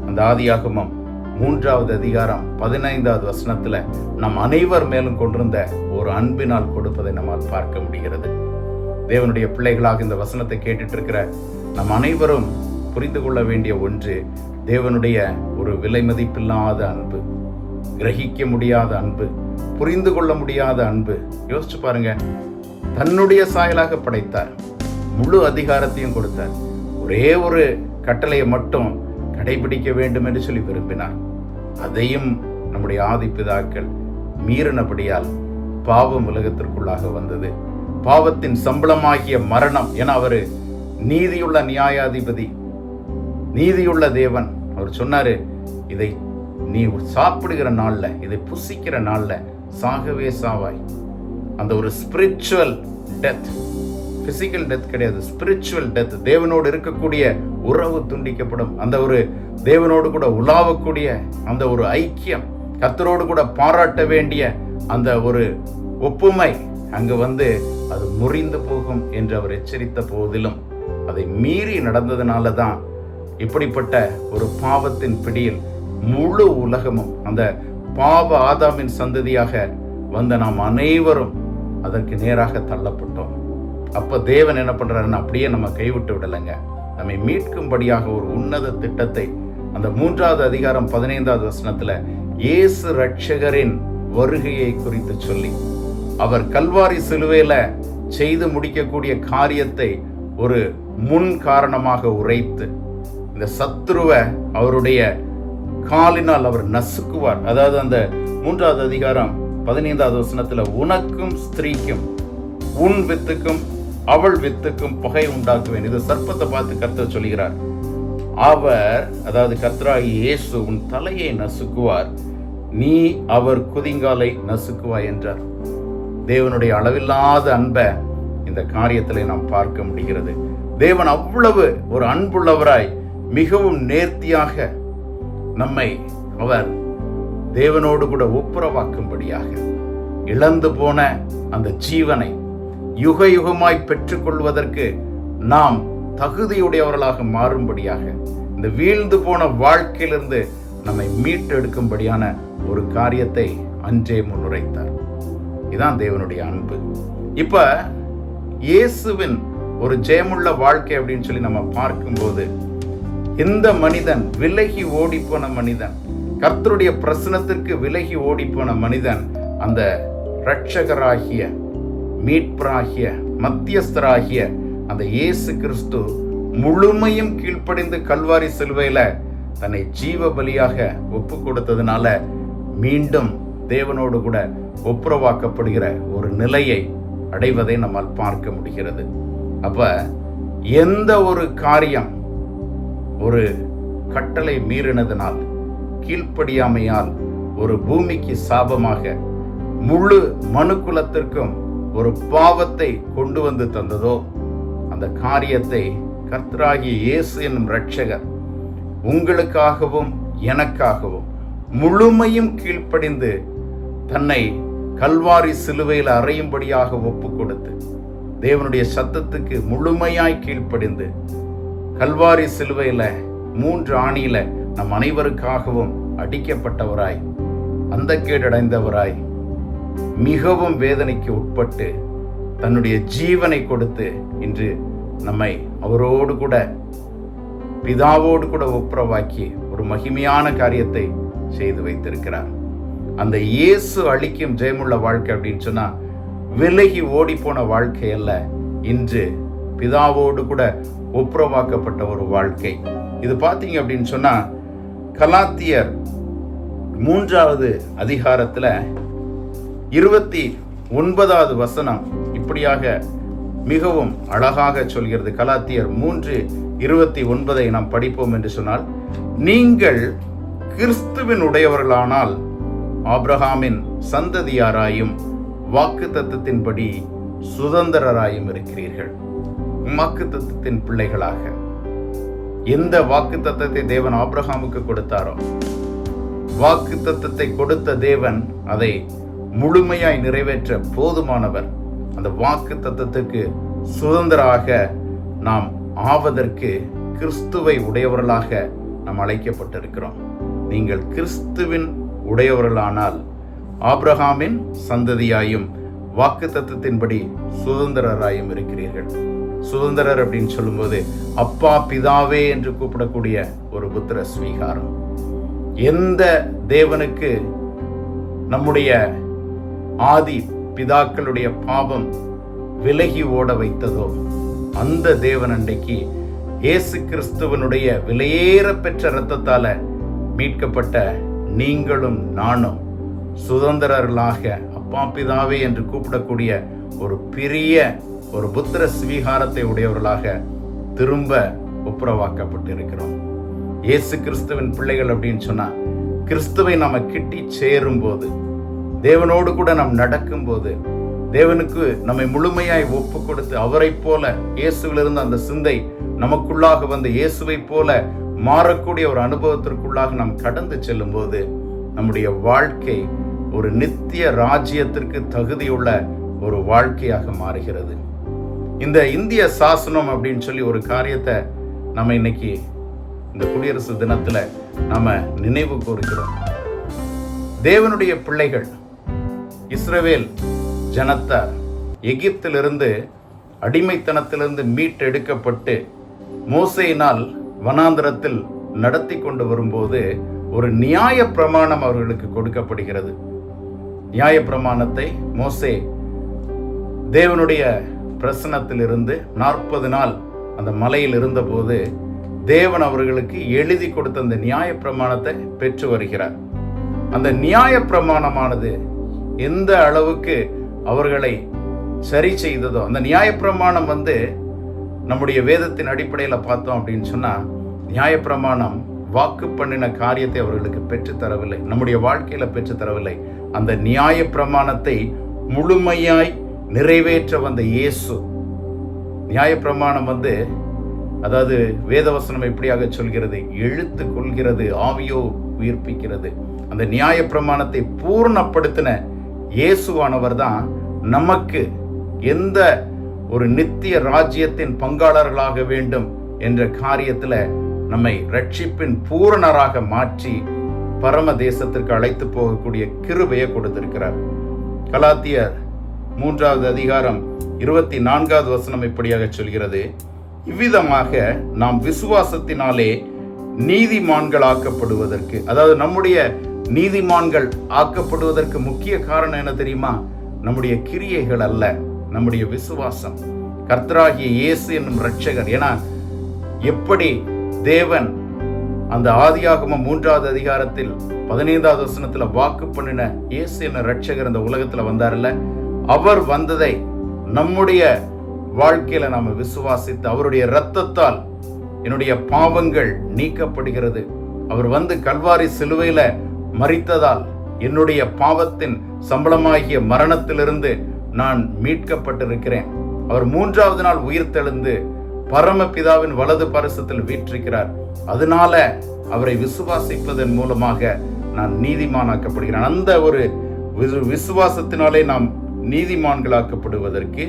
[SPEAKER 5] அந்த ஆதியாகமம் 3வது அதிகாரம் 15வது வசனத்துல நம் அனைவர் மேலும் கொண்டிருந்த ஒரு அன்பினால் கொடுப்பதை நம்மால் பார்க்க முடிகிறது. தேவனுடைய பிள்ளைகளாக இந்த வசனத்தை கேட்டுட்டு இருக்கிற நம் அனைவரும் புரிந்து கொள்ள வேண்டிய ஒன்று, தேவனுடைய ஒரு விலை மதிப்பில்லாத அன்பு, கிரகிக்க முடியாத அன்பு, புரிந்து கொள்ள முடியாத அன்பு. யோசிச்சு பாருங்க, தன்னுடைய சாயலாக படைத்தார், முழு அதிகாரத்தையும் கொடுத்தார், ஒரே ஒரு கட்டளையை மட்டும் கடைபிடிக்க வேண்டும் என்று சொல்லி விரும்பினார். அதையும் நம்முடைய ஆதி பிதாக்கள் மீறினபடியால் பாவம் உலகத்திற்குள்ளாக வந்தது. பாவத்தின் சம்பளமாகிய மரணம். என அவரு நீதியுள்ள நியாயாதிபதி, நீதியுள்ள தேவன். அவர் சொன்னாரு, இதை நீ சாப்பிடுகிற நாள்ல, இதை புசிக்கிற நாள்ல சாகவே சாவாய். அந்த ஒரு ஸ்பிரிச்சுவல் டெத், பிசிக்கல் டெத் கிடையாது, ஸ்பிரிச்சுவல் டெத். தேவனோடு இருக்கக்கூடிய உறவு துண்டிக்கப்படும். அந்த ஒரு தேவனோடு கூட உலாவக்கூடிய அந்த ஒரு ஐக்கியம், கர்த்தரோடு கூட பாராட்ட வேண்டிய அந்த ஒரு ஒப்புமை அங்கு வந்து அது முறிந்து போகும் என்று அவர் எச்சரித்த போதிலும் அதை மீறி நடந்ததுனால தான் இப்படிப்பட்ட ஒரு பாவத்தின் பிடியில் முழு உலகமும், அந்த பாவ ஆதாமின் சந்ததியாக வந்த நாம் அனைவரும் அதற்கு நேராக தள்ளப்பட்டோம். அப்ப தேவன் என்ன பண்றாருன்னு அப்படியே நம்ம கைவிட்டு விடலைங்க. நம்மை மீட்கும்படியாக ஒரு உன்னத திட்டத்தை அந்த 3வது அதிகாரம் 15வது வசனத்துல இயேசு ரட்சகரின் வருகையை குறித்து சொல்லி, அவர் கல்வாரி சிலுவையில செய்து முடிக்கக்கூடிய காரியத்தை ஒரு முன் காரணமாக உரைத்து, இந்த சத்ருவை அவருடைய காலினால் அவர் நசுக்குவார். அதாவது அந்த 3வது அதிகாரம் 15வது வசனத்துல, உனக்கும் ஸ்திரீக்கும் உன் வித்துக்கும் அவள் வித்துக்கும் பகை உண்டாக்குவேன். இது சர்ப்பத்தை பார்த்து கர்த்தர் சொல்கிறார். அவர், அதாவது கர்த்தராகிய இயேசு, உன் தலையை நசுக்குவார், நீ அவர் குதிங்காலை நசுக்குவாய் என்றார். தேவனுடைய அளவில்லாத அன்பை இந்த காரியத்திலே நாம் பார்க்க முடிகிறது. தேவன் அவ்வளவு ஒரு அன்புள்ளவராய் மிகவும் நேர்த்தியாக நம்மை அவர் தேவனோடு கூட ஒப்புரவாக்கும்படியாக, இழந்து போன அந்த ஜீவனை யுக யுகமாய் பெற்றுக்கொள்வதற்கு நாம் தகுதியுடையவர்களாக மாறும்படியாக, இந்த வீழ்ந்து போன வாழ்க்கையிலிருந்து நம்மை மீட்டெடுக்கும்படியான ஒரு காரியத்தை அன்றே முன்னுரைத்தார். இதுதான் தேவனுடைய அன்பு. இப்ப இயேசுவின் ஒரு ஜெயமுள்ள வாழ்க்கை அப்படின்னு சொல்லி நம்ம பார்க்கும்போது, இந்த மனிதன் விலகி ஓடி போன மனிதன், கர்த்தருடைய பிரசனத்திற்கு விலகி ஓடி போன மனிதன், அந்த இரட்சகராகிய, மீட்பராகிய, மத்தியஸ்தராகிய அந்த இயேசு கிறிஸ்து முழுமையும் கீழ்ப்படிந்து கல்வாரி சிலுவையில தன்னை ஜீவ பலியாக ஒப்பு கொடுத்ததுனால மீண்டும் தேவனோடு கூட ஒப்புரவாக்கப்படுகிற ஒரு நிலையை அடைவதை நம்மால் பார்க்க முடிகிறது. அப்ப எந்த ஒரு காரியம் ஒரு கட்டளை மீறினதனால், கீழ்ப்படியாமையால் ஒரு பூமிக்கு சாபமாக முழு மனுக்குலத்திற்கும் ஒரு பாவத்தை கொண்டு வந்து தந்ததோ, அந்த காரியத்தை கர்த்தராகிய இயேசு என்னும் இரட்சகர் உங்களுக்காகவும் எனக்காகவும் முழுமையும் கீழ்ப்படிந்து தன்னை கல்வாரி சிலுவையில் அறையும்படியாக ஒப்பு கொடுத்து, தேவனுடைய சத்தத்துக்கு முழுமையாய் கீழ்ப்படிந்து கல்வாரி சிலுவையில 3 ஆணியில நம் அனைவருக்காகவும் அடிக்கப்பட்டவராய், அந்த கேடடைந்தவராய், மிகவும் வேதனைக்கு உட்பட்டு தன்னுடைய ஜீவனை கொடுத்து இன்று நம்மை அவரோடு கூட பிதாவோடு கூட ஒப்புரவாக்கி ஒரு மகிமையான காரியத்தை செய்து வைத்திருக்கிறார். அந்த இயேசு அளிக்கும் ஜெயமுள்ள வாழ்க்கை அப்படின்னு சொன்னா விலகி ஓடி போன வாழ்க்கை அல்ல, இன்று பிதாவோடு கூட ஒப்புரவாக்கப்பட்ட ஒரு வாழ்க்கை. இது பார்த்தீங்க அப்படின்னு சொன்னா கலாத்தியர் 3வது அதிகாரத்துல 29வது வசனம் இப்படியாக மிகவும் அழகாக சொல்கிறது. கலாத்தியர் 3:29 நாம் படிப்போம் என்று சொன்னால், நீங்கள் கிறிஸ்துவின் உடையவர்களானால் ஆபிரகாமின் சந்ததியாராயும் வாக்குத்தத்தத்தின்படி சுதந்திரராயும் இருக்கிறீர்கள். வாக்குத்தத்தத்தின் பிள்ளைகளாக. எந்த வாக்குத்தத்தத்தை தேவன் ஆபிரகாமுக்கு கொடுத்தாரோ, வாக்குத்தத்தத்தை கொடுத்த தேவன் அதை முழுமையாய் நிறைவேற்ற போதுமானவர். அந்த வாக்குத்தத்தத்துக்கு சுதந்திராக நாம் ஆவதற்கு கிறிஸ்துவை உடையவர்களாக நாம் அழைக்கப்பட்டிருக்கிறோம். நீங்கள் கிறிஸ்துவின் உடையவர்களானால் ஆபிரகாமின் சந்ததியாயும் வாக்குத்தத்தத்தின்படி சுதந்திரராயும் இருக்கிறீர்கள். சுதந்திரர் அப்படின்னு சொல்லும்போது அப்பா பிதாவே என்று கூப்பிடக்கூடிய ஒரு புத்திர ஸ்வீகாரம். எந்த தேவனுக்கு நம்முடைய ஆதி பிதாக்களுடைய பாவம் விலகி ஓட வைத்ததோ, அந்த தேவன் அன்றைக்கு இயேசு கிறிஸ்துவனுடைய விலையேற பெற்ற இரத்தத்தால மீட்கப்பட்ட நீங்களும் நானும் சுதந்திரர்களாக அப்பா பிதாவே என்று கூப்பிடக்கூடிய ஒரு பெரிய ஒரு புத்திர ஸ்வீகாரத்தை உடையவர்களாக திரும்ப ஒப்புரவாக்கப்பட்டிருக்கிறோம். இயேசு கிறிஸ்துவின் பிள்ளைகள் அப்படின்னு சொன்னா, கிறிஸ்துவை நாம கிட்டி சேரும் போது, தேவனோடு கூட நாம் நடக்கும் போது, தேவனுக்கு நம்மை முழுமையாய் ஒப்பு கொடுத்து அவரை போல இயேசுவிலிருந்து அந்த சிந்தை நமக்குள்ளாக வந்து இயேசுவை போல மாறக்கூடிய ஒரு அனுபவத்திற்குள்ளாக நாம் கடந்து செல்லும் போது நம்முடைய வாழ்க்கை ஒரு நித்திய ராஜ்யத்திற்கு தகுதியுள்ள ஒரு வாழ்க்கையாக மாறுகிறது. இந்த இந்திய சாசனம் அப்படின்னு சொல்லி ஒரு காரியத்தை நம்ம இன்னைக்கு இந்த குடியரசு தினத்துல நாம நினைவு கூறுகிறோம். தேவனுடைய பிள்ளைகள் இஸ்ரவேல் ஜனத்தார் எகிப்திலிருந்து அடிமைத்தனத்திலிருந்து மீட்டெடுக்கப்பட்டு மோசேயினால் வனாந்தரத்தில் நடத்தி கொண்டு வரும்போது ஒரு நியாய பிரமாணம் அவர்களுக்கு கொடுக்கப்படுகிறது. நியாய பிரமாணத்தை மோசே தேவனுடைய பிரசன்னத்திலிருந்து 40 நாள் அந்த மலையில் இருந்தபோது தேவன் அவர்களுக்கு எழுதி கொடுத்த அந்த நியாய பிரமாணத்தை பெற்று வருகிறார். அந்த நியாய பிரமாணமானது எந்த அளவுக்கு அவர்களை சரி செய்ததோ, அந்த நியாய பிரமாணம் நம்முடைய வேதத்தின் அடிப்படையில் பார்த்தோம் அப்படின்னு சொன்னா, நியாய பிரமாணம் வாக்கு பண்ணின காரியத்தை அவர்களுக்கு பெற்று தரவில்லை, நம்முடைய வாழ்க்கையில பெற்று தரவில்லை. அந்த நியாய பிரமாணத்தை முழுமையாய் நிறைவேற்ற வந்த இயேசு. நியாய பிரமாணம் அதாவது வேதவசனம் எப்படியாக சொல்கிறது, எழுத்து கொள்கிறது, ஆவியோ உயிர்ப்பிக்கிறது. அந்த நியாய பிரமாணத்தை பூர்ணப்படுத்தின இயேசுவானவர் தான் நமக்கு எந்த ஒரு நித்திய ராஜ்யத்தின் பங்காளர்களாக வேண்டும் என்ற காரியத்தில் நம்மை ரட்சிப்பின் பூரணராக மாற்றி பரம தேசத்திற்கு அழைத்து போகக்கூடிய கிருபையை கொடுத்திருக்கிறார். கலாத்தியர் 3வது அதிகாரம் 24வது வசனம் இப்படியாக சொல்கிறது, இவ்விதமாக நாம் விசுவாசத்தினாலே நீதிமான்கள் ஆக்கப்படுவதற்கு, அதாவது நம்முடைய நீதிமான்கள் ஆக்கப்படுவதற்கு முக்கிய காரணம் என்ன தெரியுமா? நம்முடைய கிரியைகள் அல்ல, நம்முடைய விசுவாசம். கர்த்தராகிய இயேசு என்னும் இரட்சகர். ஏன்னா எப்படி தேவன் அந்த ஆதியாகமம் 3வது அதிகாரத்தில் 15வது வசனத்துல வாக்கு பண்ணின இயேசு என்னும் இரட்சகர் இந்த உலகத்துல வந்தார்ல, அவர் வந்ததை நம்முடைய வாழ்க்கையில நாம விசுவாசித்து அவருடைய இரத்தத்தால் என்னுடைய பாவங்கள் நீக்கப்படுகிறது. அவர் வந்து கல்வாரி சிலுவையில மரித்ததால் என்னுடைய பாவத்தின் சம்பளமாகிய மரணத்திலிருந்து நான் மீட்கப்பட்டிருக்கிறேன். அவர் 3வது நாள் உயிர்த்தெழுந்து பரமபிதாவின் வலது பரிசத்தில் வீற்றிருக்கிறார். அதனால அவரை விசுவாசிப்பதன் மூலமாக நான் நீதிமானாக்கப்படுகிறேன். அந்த ஒரு விசுவாசத்தினாலே நாம் நீதிமான்களாக்கப்படுவதற்கு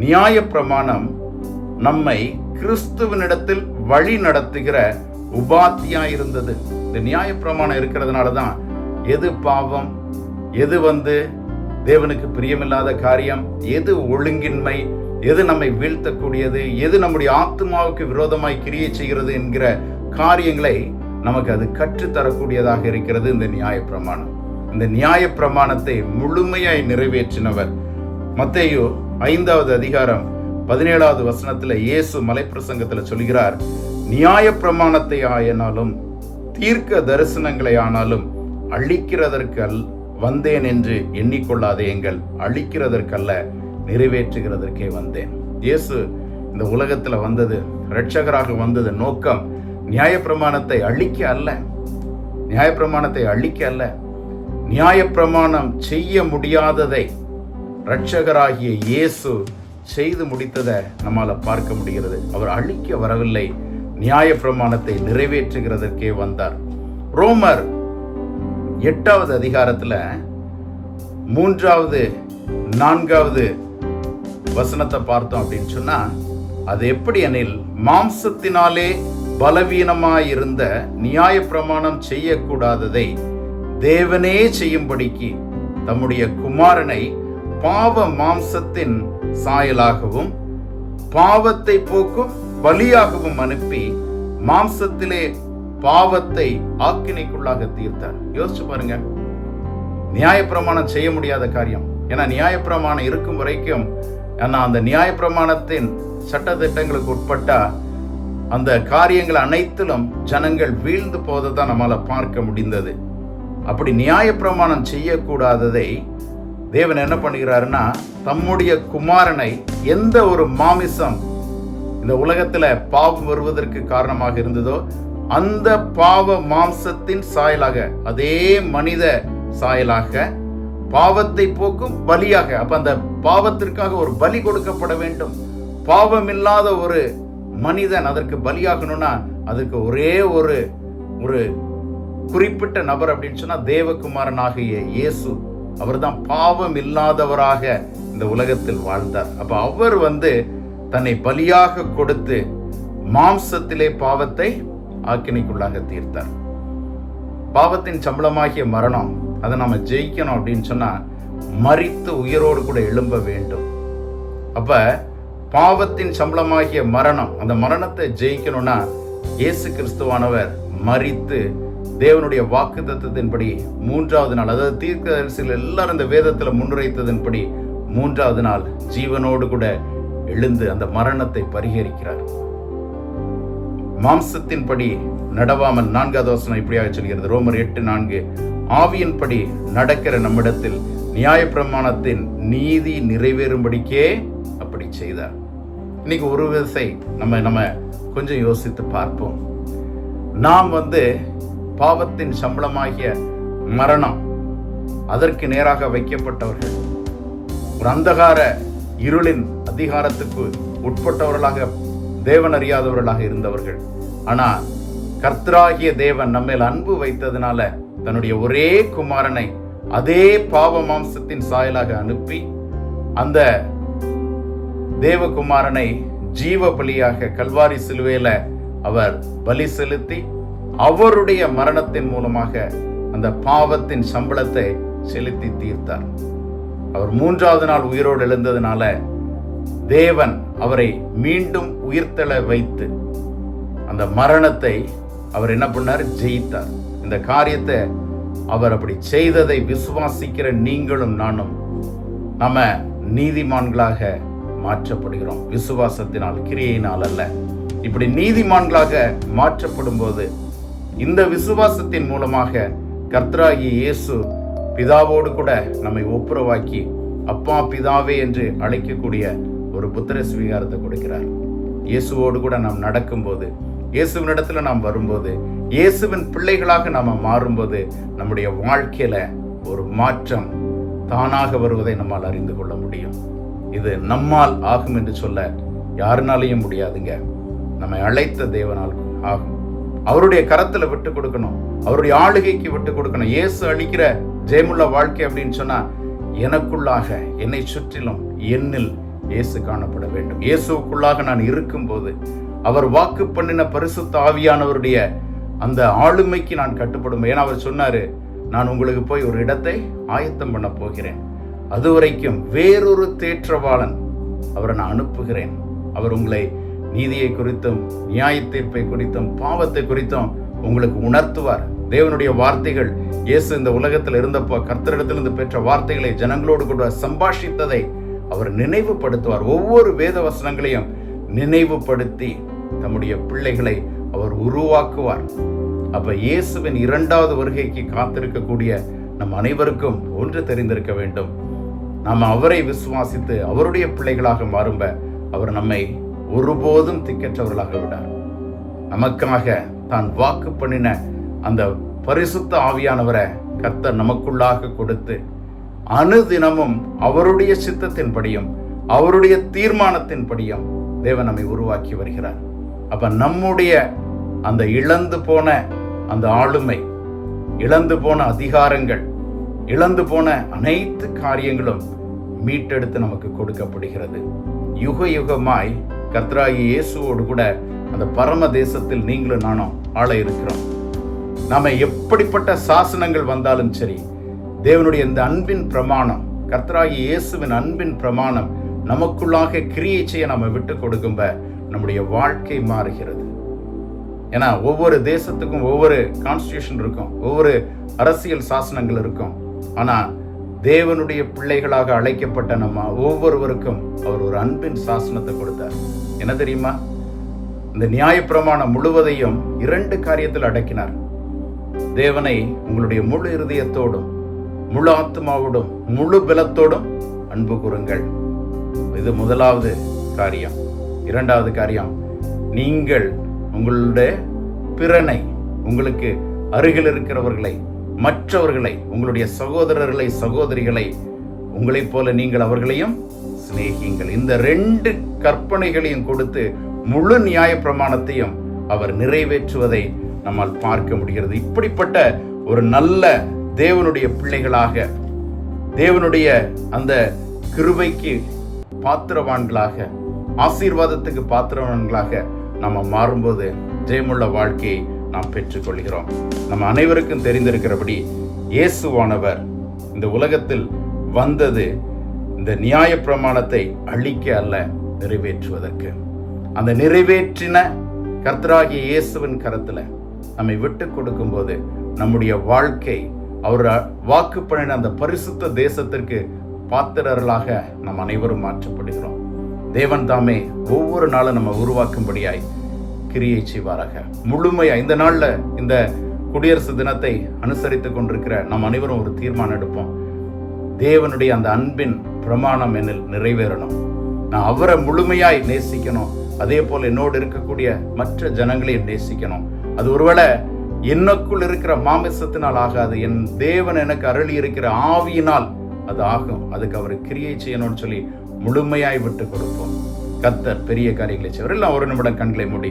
[SPEAKER 5] நியாயப்பிரமாணம் நம்மை கிறிஸ்துவனிடத்தில் வழி நடத்துகிற உபாத்தியா இருந்தது. இந்த நியாயப்பிரமாணம் இருக்கிறதுனால தான் எது பாவம், எது தேவனுக்கு பிரியமில்லாத காரியம், எது ஒழுங்கின்மை, எது நம்மை வீழ்த்தக்கூடியது, எது நம்முடைய ஆத்மாவுக்கு விரோதமாய் கிரியை செய்கிறது என்கிற காரியங்களை நமக்கு அது கற்றுத்தரக்கூடியதாக இருக்கிறது இந்த நியாயப்பிரமாணம். இந்த நியாயப்பிரமாணத்தை முழுமையாய் நிறைவேற்றினவர். மத்தேயு 5வது அதிகாரம் 17வது வசனத்துல இயேசு மலைப்பிரசங்கத்துல சொல்கிறார், நியாயப்பிரமாணத்தை ஆயினாலும் தீர்க்க தரிசனங்களை ஆனாலும் அழிக்கிறதற்கு வந்தேன் என்று எண்ணிக்கொள்ளாதேங்கள், அழிக்கிறதற்கல்ல நிறைவேற்றுகிறதற்கே வந்தேன். இயேசு இந்த உலகத்துல வந்தது, இரட்சகராக வந்தது நோக்கம் நியாயப்பிரமாணத்தை அழிக்க அல்ல, நியாயப்பிரமாணத்தை அழிக்க அல்ல. நியாயப்பிரமாணம் செய்ய முடியாததை இரட்சகராகிய இயேசு செய்து முடித்ததை நம்மால பார்க்க முடிகிறது. அவர் அழிக்க வரவில்லை, நியாயப்பிரமாணத்தை நிறைவேற்றுகிறதற்கே வந்தார். ரோமர் 8வது அதிகாரத்துல 3வது 4வது வசனத்தை பார்த்தோம் அப்படின்னு சொன்னா, அது எப்படி எனில், மாம்சத்தினாலே பலவீனமாயிருந்த நியாயப்பிரமாணம் செய்யக்கூடாததை தேவனே செய்யும்படிக்கு தம்முடைய குமாரனை பாவ மாம்சத்தின் சாயலாகவும் பாவத்தை போக்கும் பலியாகவும் அனுப்பி மாம்சத்திலே பாவத்தை ஆக்கினைக்குள்ளாக தீர்த்தார். யோசிச்சு பாருங்க, நியாயப்பிரமாணம் செய்ய முடியாத காரியம். ஏன்னா நியாயப்பிரமாணம் இருக்கும் வரைக்கும், அந்த நியாயப்பிரமாணத்தின் சட்டத்திட்டங்களுக்கு உட்பட்டா அந்த காரியங்கள் அனைத்திலும் ஜனங்கள் வீழ்ந்து போவதை நம்மால பார்க்க முடிந்தது. அப்படி நியாயப்பிரமாணம் செய்யக்கூடாததை தேவன் என்ன பண்ணுகிறாருன்னா, தம்முடைய குமாரனை, எந்த ஒரு மாமிசம் இந்த உலகத்துல பாவம் வருவதற்கு காரணமாக இருந்ததோ அந்த பாவ மாம்சத்தின் சாயலாக, அதே மனித சாயலாக பாவத்தை போக்கும் பலியாக, அப்ப அந்த பாவத்திற்காக ஒரு பலி கொடுக்கப்பட வேண்டும். பாவம் இல்லாத ஒரு மனிதன் அதற்கு பலியாகணும்னா அதுக்கு ஒரே ஒரு குறிப்பிட்ட நபர் அப்படின்னு சொன்னா தேவகுமாரனாகிய இயேசு. அவர் தான் பாவம் இல்லாதவராக இந்த உலகத்தில் வாழ்ந்தார். அப்ப அவர் தன்னை பலியாக கொடுத்து மாம்சத்திலே பாவத்தை ஆக்கினைக்குள்ளாக தீர்த்தார். பாவத்தின் சம்பளமாகிய மரணம், அதை நாம ஜெயிக்கணும் அப்படின்னு சொன்னா மரித்து உயிரோடு கூட எழும்ப வேண்டும். அப்ப பாவத்தின் சம்பளமாகிய மரணம், அந்த மரணத்தை ஜெயிக்கணும்னா இயேசு கிறிஸ்துவானவர் மரித்து தேவனுடைய வாக்கு தத்துவத்தின்படி 3வது நாள், அதாவது தீர்க்கதரிசிகள் எல்லாரும் இந்த வேதத்துல முன்னுரைத்ததன்படி 3வது நாள் ஜீவனோடு கூட எழுந்து அந்த மரணத்தை பரிகரிக்கிறார். மாம்சத்தின்படி நடவாமல் 4வது வசனம் இப்படியாக சொல்கிறது, ரோமர் 8:4, ஆவியின்படி நடக்கிற நம்மிடத்தில் நியாயப்பிரமாணத்தின் நீதி நிறைவேறும்படிக்கே அப்படி செய்தார். இன்னைக்கு ஒரு விசை நம்ம கொஞ்சம் யோசித்து பார்ப்போம். நாம் பாவத்தின் சம்பளமாகிய மரணம், அதற்கு நேராக வைக்கப்பட்டவர்கள், ஒரு அந்தகார இருளின் அதிகாரத்துக்கு உட்பட்டவர்களாக, தேவன் அறியாதவர்களாக இருந்தவர்கள். ஆனா கர்த்தராகிய தேவன் நம்மேல் அன்பு வைத்ததுனால தன்னுடைய ஒரே குமாரனை அதே பாவ மாம்சத்தின் சாயலாக அனுப்பி அந்த தேவகுமாரனை ஜீவ பலியாக கல்வாரி சிலுவையில அவர் பலி செலுத்தி அவருடைய மரணத்தின் மூலமாக அந்த பாவத்தின் சம்பளத்தை செலுத்தி தீர்த்தார். அவர் 3வது நாள் உயிரோடு எழுந்ததுனால தேவன் அவரை மீண்டும் உயிர்த்தெழ வைத்து அந்த மரணத்தை அவர் என்ன பண்ணார்? ஜெயித்தார். இந்த காரியத்தை அவர் அப்படி செய்ததை விசுவாசிக்கிற நீங்களும் நானும் நம்ம நீதிமான்களாக மாற்றப்படுகிறோம். விசுவாசத்தினால், கிரியையினால் அல்ல. இப்படி நீதிமான்களாக மாற்றப்படும் போது இந்த விசுவாசத்தின் மூலமாக கர்த்தராகிய இயேசு பிதாவோடு கூட நம்மை ஒப்புரவாக்கி அப்பா பிதாவே என்று அழைக்கக்கூடிய ஒரு புத்திர ஸ்வீகாரத்தை கொடுக்கிறார். இயேசுவோடு கூட நாம் நடக்கும்போது, இயேசுவினிடத்துல நாம் வரும்போது, இயேசுவின் பிள்ளைகளாக நாம் மாறும்போது நம்முடைய வாழ்க்கையில ஒரு மாற்றம் தானாக வருவதை நம்மால் அறிந்து கொள்ள முடியும். இது நம்மால் ஆகும் என்று சொல்ல யாருனாலையும் முடியாதுங்க. நம்மை அழைத்த தேவனால் ஆகும். அவருடைய கரத்துல விட்டு கொடுக்கணும், அவருடைய ஆளுகைக்கு விட்டு கொடுக்கணும். இயேசு அளிக்கிற ஜெயமுள்ள வாழ்க்கை அப்படின்னு சொன்னா, எனக்குள்ளாக, என்னை சுற்றிலும் என்னில் இயேசு காணப்பட வேண்டும். இயேசுக்குள்ளாக நான் இருக்கும்போது அவர் வாக்கு பண்ணின பரிசுத்த ஆவியானவருடைய அந்த ஆளுமைக்கு நான் கட்டுப்படும். ஏன்னா அவர் சொன்னாரு, நான் உங்களுக்கு போய் ஒரு இடத்தை ஆயத்தம் பண்ண போகிறேன், அதுவரைக்கும் வேறொரு தேற்றவாளன் அவரை நான் அனுப்புகிறேன். அவர் உங்களை நீதியை குறித்தும், நியாய தீர்ப்பை குறித்தும், பாவத்தை குறித்தும் உங்களுக்கு உணர்த்துவார். தேவனுடைய வார்த்தைகள், இயேசு இந்த உலகத்தில் இருந்தப்போ கர்த்தரிடத்திலிருந்து பெற்ற வார்த்தைகளை ஜனங்களோடு கூட சம்பாஷித்ததை அவர் நினைவுபடுத்துவார். ஒவ்வொரு வேத வசனங்களையும் நினைவுபடுத்தி தம்முடைய பிள்ளைகளை அவர் உருவாக்குவார். அப்ப இயேசுவின் 2வது வருகைக்கு காத்திருக்கக்கூடிய நம் அனைவருக்கும் ஒன்று தெரிந்திருக்க வேண்டும். நாம் அவரை விசுவாசித்து அவருடைய பிள்ளைகளாக மாறும்ப அவர் நம்மை ஒருபோதும் திக்கற்றவர்களாக விடார். நமக்காக தான் வாக்கு பண்ணின அந்த பரிசுத்த ஆவியானவரை கர்த்தர் நமக்குள்ளாக கொடுத்து அனுதினமும் அவருடைய சித்தத்தின்படியும் அவருடைய தீர்மானத்தின்படியும் தேவன் நம்மை உருவாக்கி வருகிறார். அப்ப நம்முடைய அந்த இழந்து போன அந்த ஆளுமை, இழந்து போன அதிகாரங்கள், இழந்து போன அனைத்து காரியங்களும் மீட்டெடுத்து நமக்கு கொடுக்கப்படுகிறது. யுக யுகமாய் கர்த்தராகிய இயேசுவோடு கூட அந்த பரம தேசத்தில் நீங்களும் நானும் ஆள இருக்கிறோம். நாம எப்படிப்பட்ட சாசனங்கள் வந்தாலும் சரி, தேவனுடைய இந்த அன்பின் பிரமாணம், கர்த்தராகிய இயேசுவின் அன்பின் பிரமாணம் நமக்குள்ளாக கிரியை செய்ய நம்ம விட்டு கொடுக்கும்ப நம்முடைய வாழ்க்கை மாறுகிறது. ஏன்னா ஒவ்வொரு தேசத்துக்கும் ஒவ்வொரு கான்ஸ்டிடியூஷன் இருக்கும், ஒவ்வொரு அரசியல் சாசனங்கள் இருக்கும். ஆனா தேவனுடைய பிள்ளைகளாக அழைக்கப்பட்ட நம்ம ஒவ்வொருவருக்கும் அவர் ஒரு அன்பின் சாசனத்தை கொடுத்தார். என்ன தெரியுமா? இந்த நியாயப்பிரமாணம் முழுவதையும் 2 காரியத்தில் அடக்கினார். தேவனை உங்களுடைய முழு இருதயத்தோடும், முழு ஆத்மாவோடும், முழு பலத்தோடும் அன்பு கூறுங்கள். இது 1வது காரியம். 2வது காரியம், நீங்கள் உங்களுடைய பிறனை, உங்களுக்கு அருகில் இருக்கிறவர்களை, மற்றவர்களை, உங்களுடைய சகோதரர்களை, சகோதரிகளை உங்களைப் போல நீங்கள் அவர்களையும் சிநேகியுங்கள். இந்த 2 கற்பனைகளையும் கொடுத்து முழு நியாய பிரமாணத்தையும் அவர் நிறைவேற்றுவதை நம்மால் பார்க்க முடிகிறது. இப்படிப்பட்ட ஒரு நல்ல தேவனுடைய பிள்ளைகளாக, தேவனுடைய அந்த கிருபைக்கு பாத்திரவான்களாக, ஆசீர்வாதத்துக்கு பாத்திரவான்களாக நம்ம மாறும்போது ஜெயமுள்ள வாழ்க்கையை நாம் பெற்றுக்கொள்கிறோம். நம்ம அனைவருக்கும் தெரிந்திருக்கிறபடி இயேசுவானவர் இந்த உலகத்தில் வந்தது இந்த நியாய பிரமாணத்தை அழிக்க அல்ல, நிறைவேற்றுவதற்கு. அந்த நிறைவேற்றின கர்த்தராகிய இயேசுவின் கரத்துல நம்மை விட்டு கொடுக்கும் போது நம்முடைய வாழ்க்கை அவர் வாக்கு பண்ணின அந்த பரிசுத்த தேசத்திற்கு பாத்திரர்களாக நம் அனைவரும் மாற்றப்படுகிறோம். தேவன் தாமே ஒவ்வொரு நாளும் நம்ம உருவாக்கும்படியாய் கிரியை செய்வாராக. முழுமையா இந்த நாள்ல, இந்த குடியரசு தினத்தை அனுசரித்துக் கொண்டிருக்கிற நம் அனைவரும் ஒரு தீர்மானம் எடுப்போம். தேவனுடைய அந்த அன்பின் பிரமாணம் என்னில் நிறைவேறணும். நான் அவரை முழுமையாய் நேசிக்கணும். அதே போல என்னோடு இருக்கக்கூடிய மற்ற ஜனங்களையும் நேசிக்கணும். அது ஒருவேளை என்னக்குள் இருக்கிற மாமிசத்தினால் ஆகாது, என் தேவன் எனக்கு அருளி இருக்கிற ஆவியினால் அது ஆகும். அதுக்கு அவர் கிரியை செய்யணும்னு சொல்லி முழுமையாய் விட்டு கொடுப்போம். கர்த்தர் பெரிய காரியங்களை செய்வார். எல்லாம் ஒரு நிமிடம் கண்களை மூடி,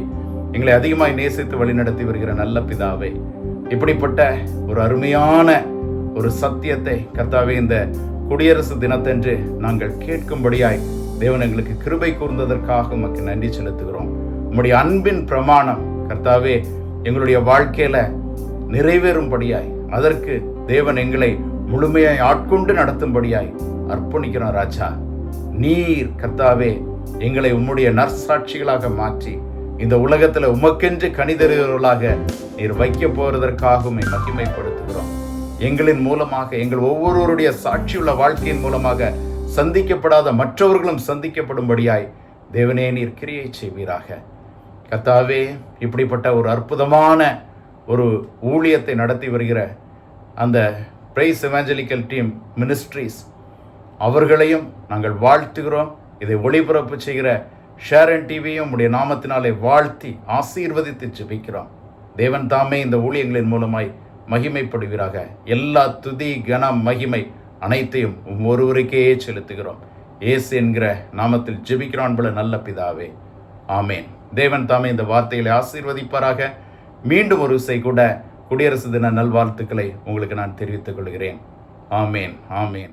[SPEAKER 5] எங்களை அதிகமாய் நேசித்து வழிநடத்தி வருகிற நல்ல பிதாவே, இப்படிப்பட்ட ஒரு அருமையான ஒரு சத்தியத்தை கர்த்தாவே இந்த குடியரசு தினத்தன்று நாங்கள் கேட்கும்படியாய் தேவன் எங்களுக்கு கிருபை கூர்ந்ததற்காக உமக்கு நன்றி செலுத்துகிறோம். உம்முடைய அன்பின் பிரமாணம் கர்த்தாவே எங்களுடைய வாழ்க்கையில நிறைவேறும்படியாய், அதற்கு தேவன் எங்களை முழுமையாய் ஆட்கொண்டு நடத்தும்படியாய் அர்ப்பணிக்கிறோம் ராஜா. நீர் கர்த்தாவே எங்களை உம்முடைய நற்சாட்சிகளாக மாற்றி இந்த உலகத்துல உமக்கென்று கனிதருவர்களாக நீர் வைக்க போறதற்காக மகிமைப்படுத்துகிறோம். எங்களின் மூலமாக, எங்கள் ஒவ்வொருவருடைய சாட்சியுள்ள வாழ்க்கையின் மூலமாக சந்திக்கப்படாத மற்றவர்களும் சந்திக்கப்படும்படியாய் தேவனே நீர் கிரியை செய்வீராக. கர்த்தாவே, இப்படிப்பட்ட ஒரு அற்புதமான ஒரு ஊழியத்தை நடத்தி வருகிற அந்த பிரைஸ் எவாஞ்சலிக்கல் டீம் மினிஸ்ட்ரீஸ் அவர்களையும் நாங்கள் வாழ்த்துகிறோம். இதை ஒளிபரப்பு செய்கிற ஷேரன் டிவியும் உடைய நாமத்தினாலே வாழ்த்தி ஆசீர்வதித்து ஜெபிக்கிறோம். தேவன் தாமே இந்த ஊழியங்களின் மூலமாய் மகிமைப்படுவீராக. எல்லா துதி கனம் மகிமை அனைத்தையும் ஒருவருக்கே செலுத்துகிறோம். இயேசு என்கிற நாமத்தில் ஜெபிக்கிறான் போல நல்ல பிதாவே, ஆமேன். தேவன் தாமே இந்த வார்த்தைகளை ஆசீர்வதிப்பாராக. மீண்டும் ஒரு விசை கூட குடியரசு தின நல்வாழ்த்துக்களை உங்களுக்கு நான் தெரிவித்துக் கொள்கிறேன். ஆமேன், ஆமேன்.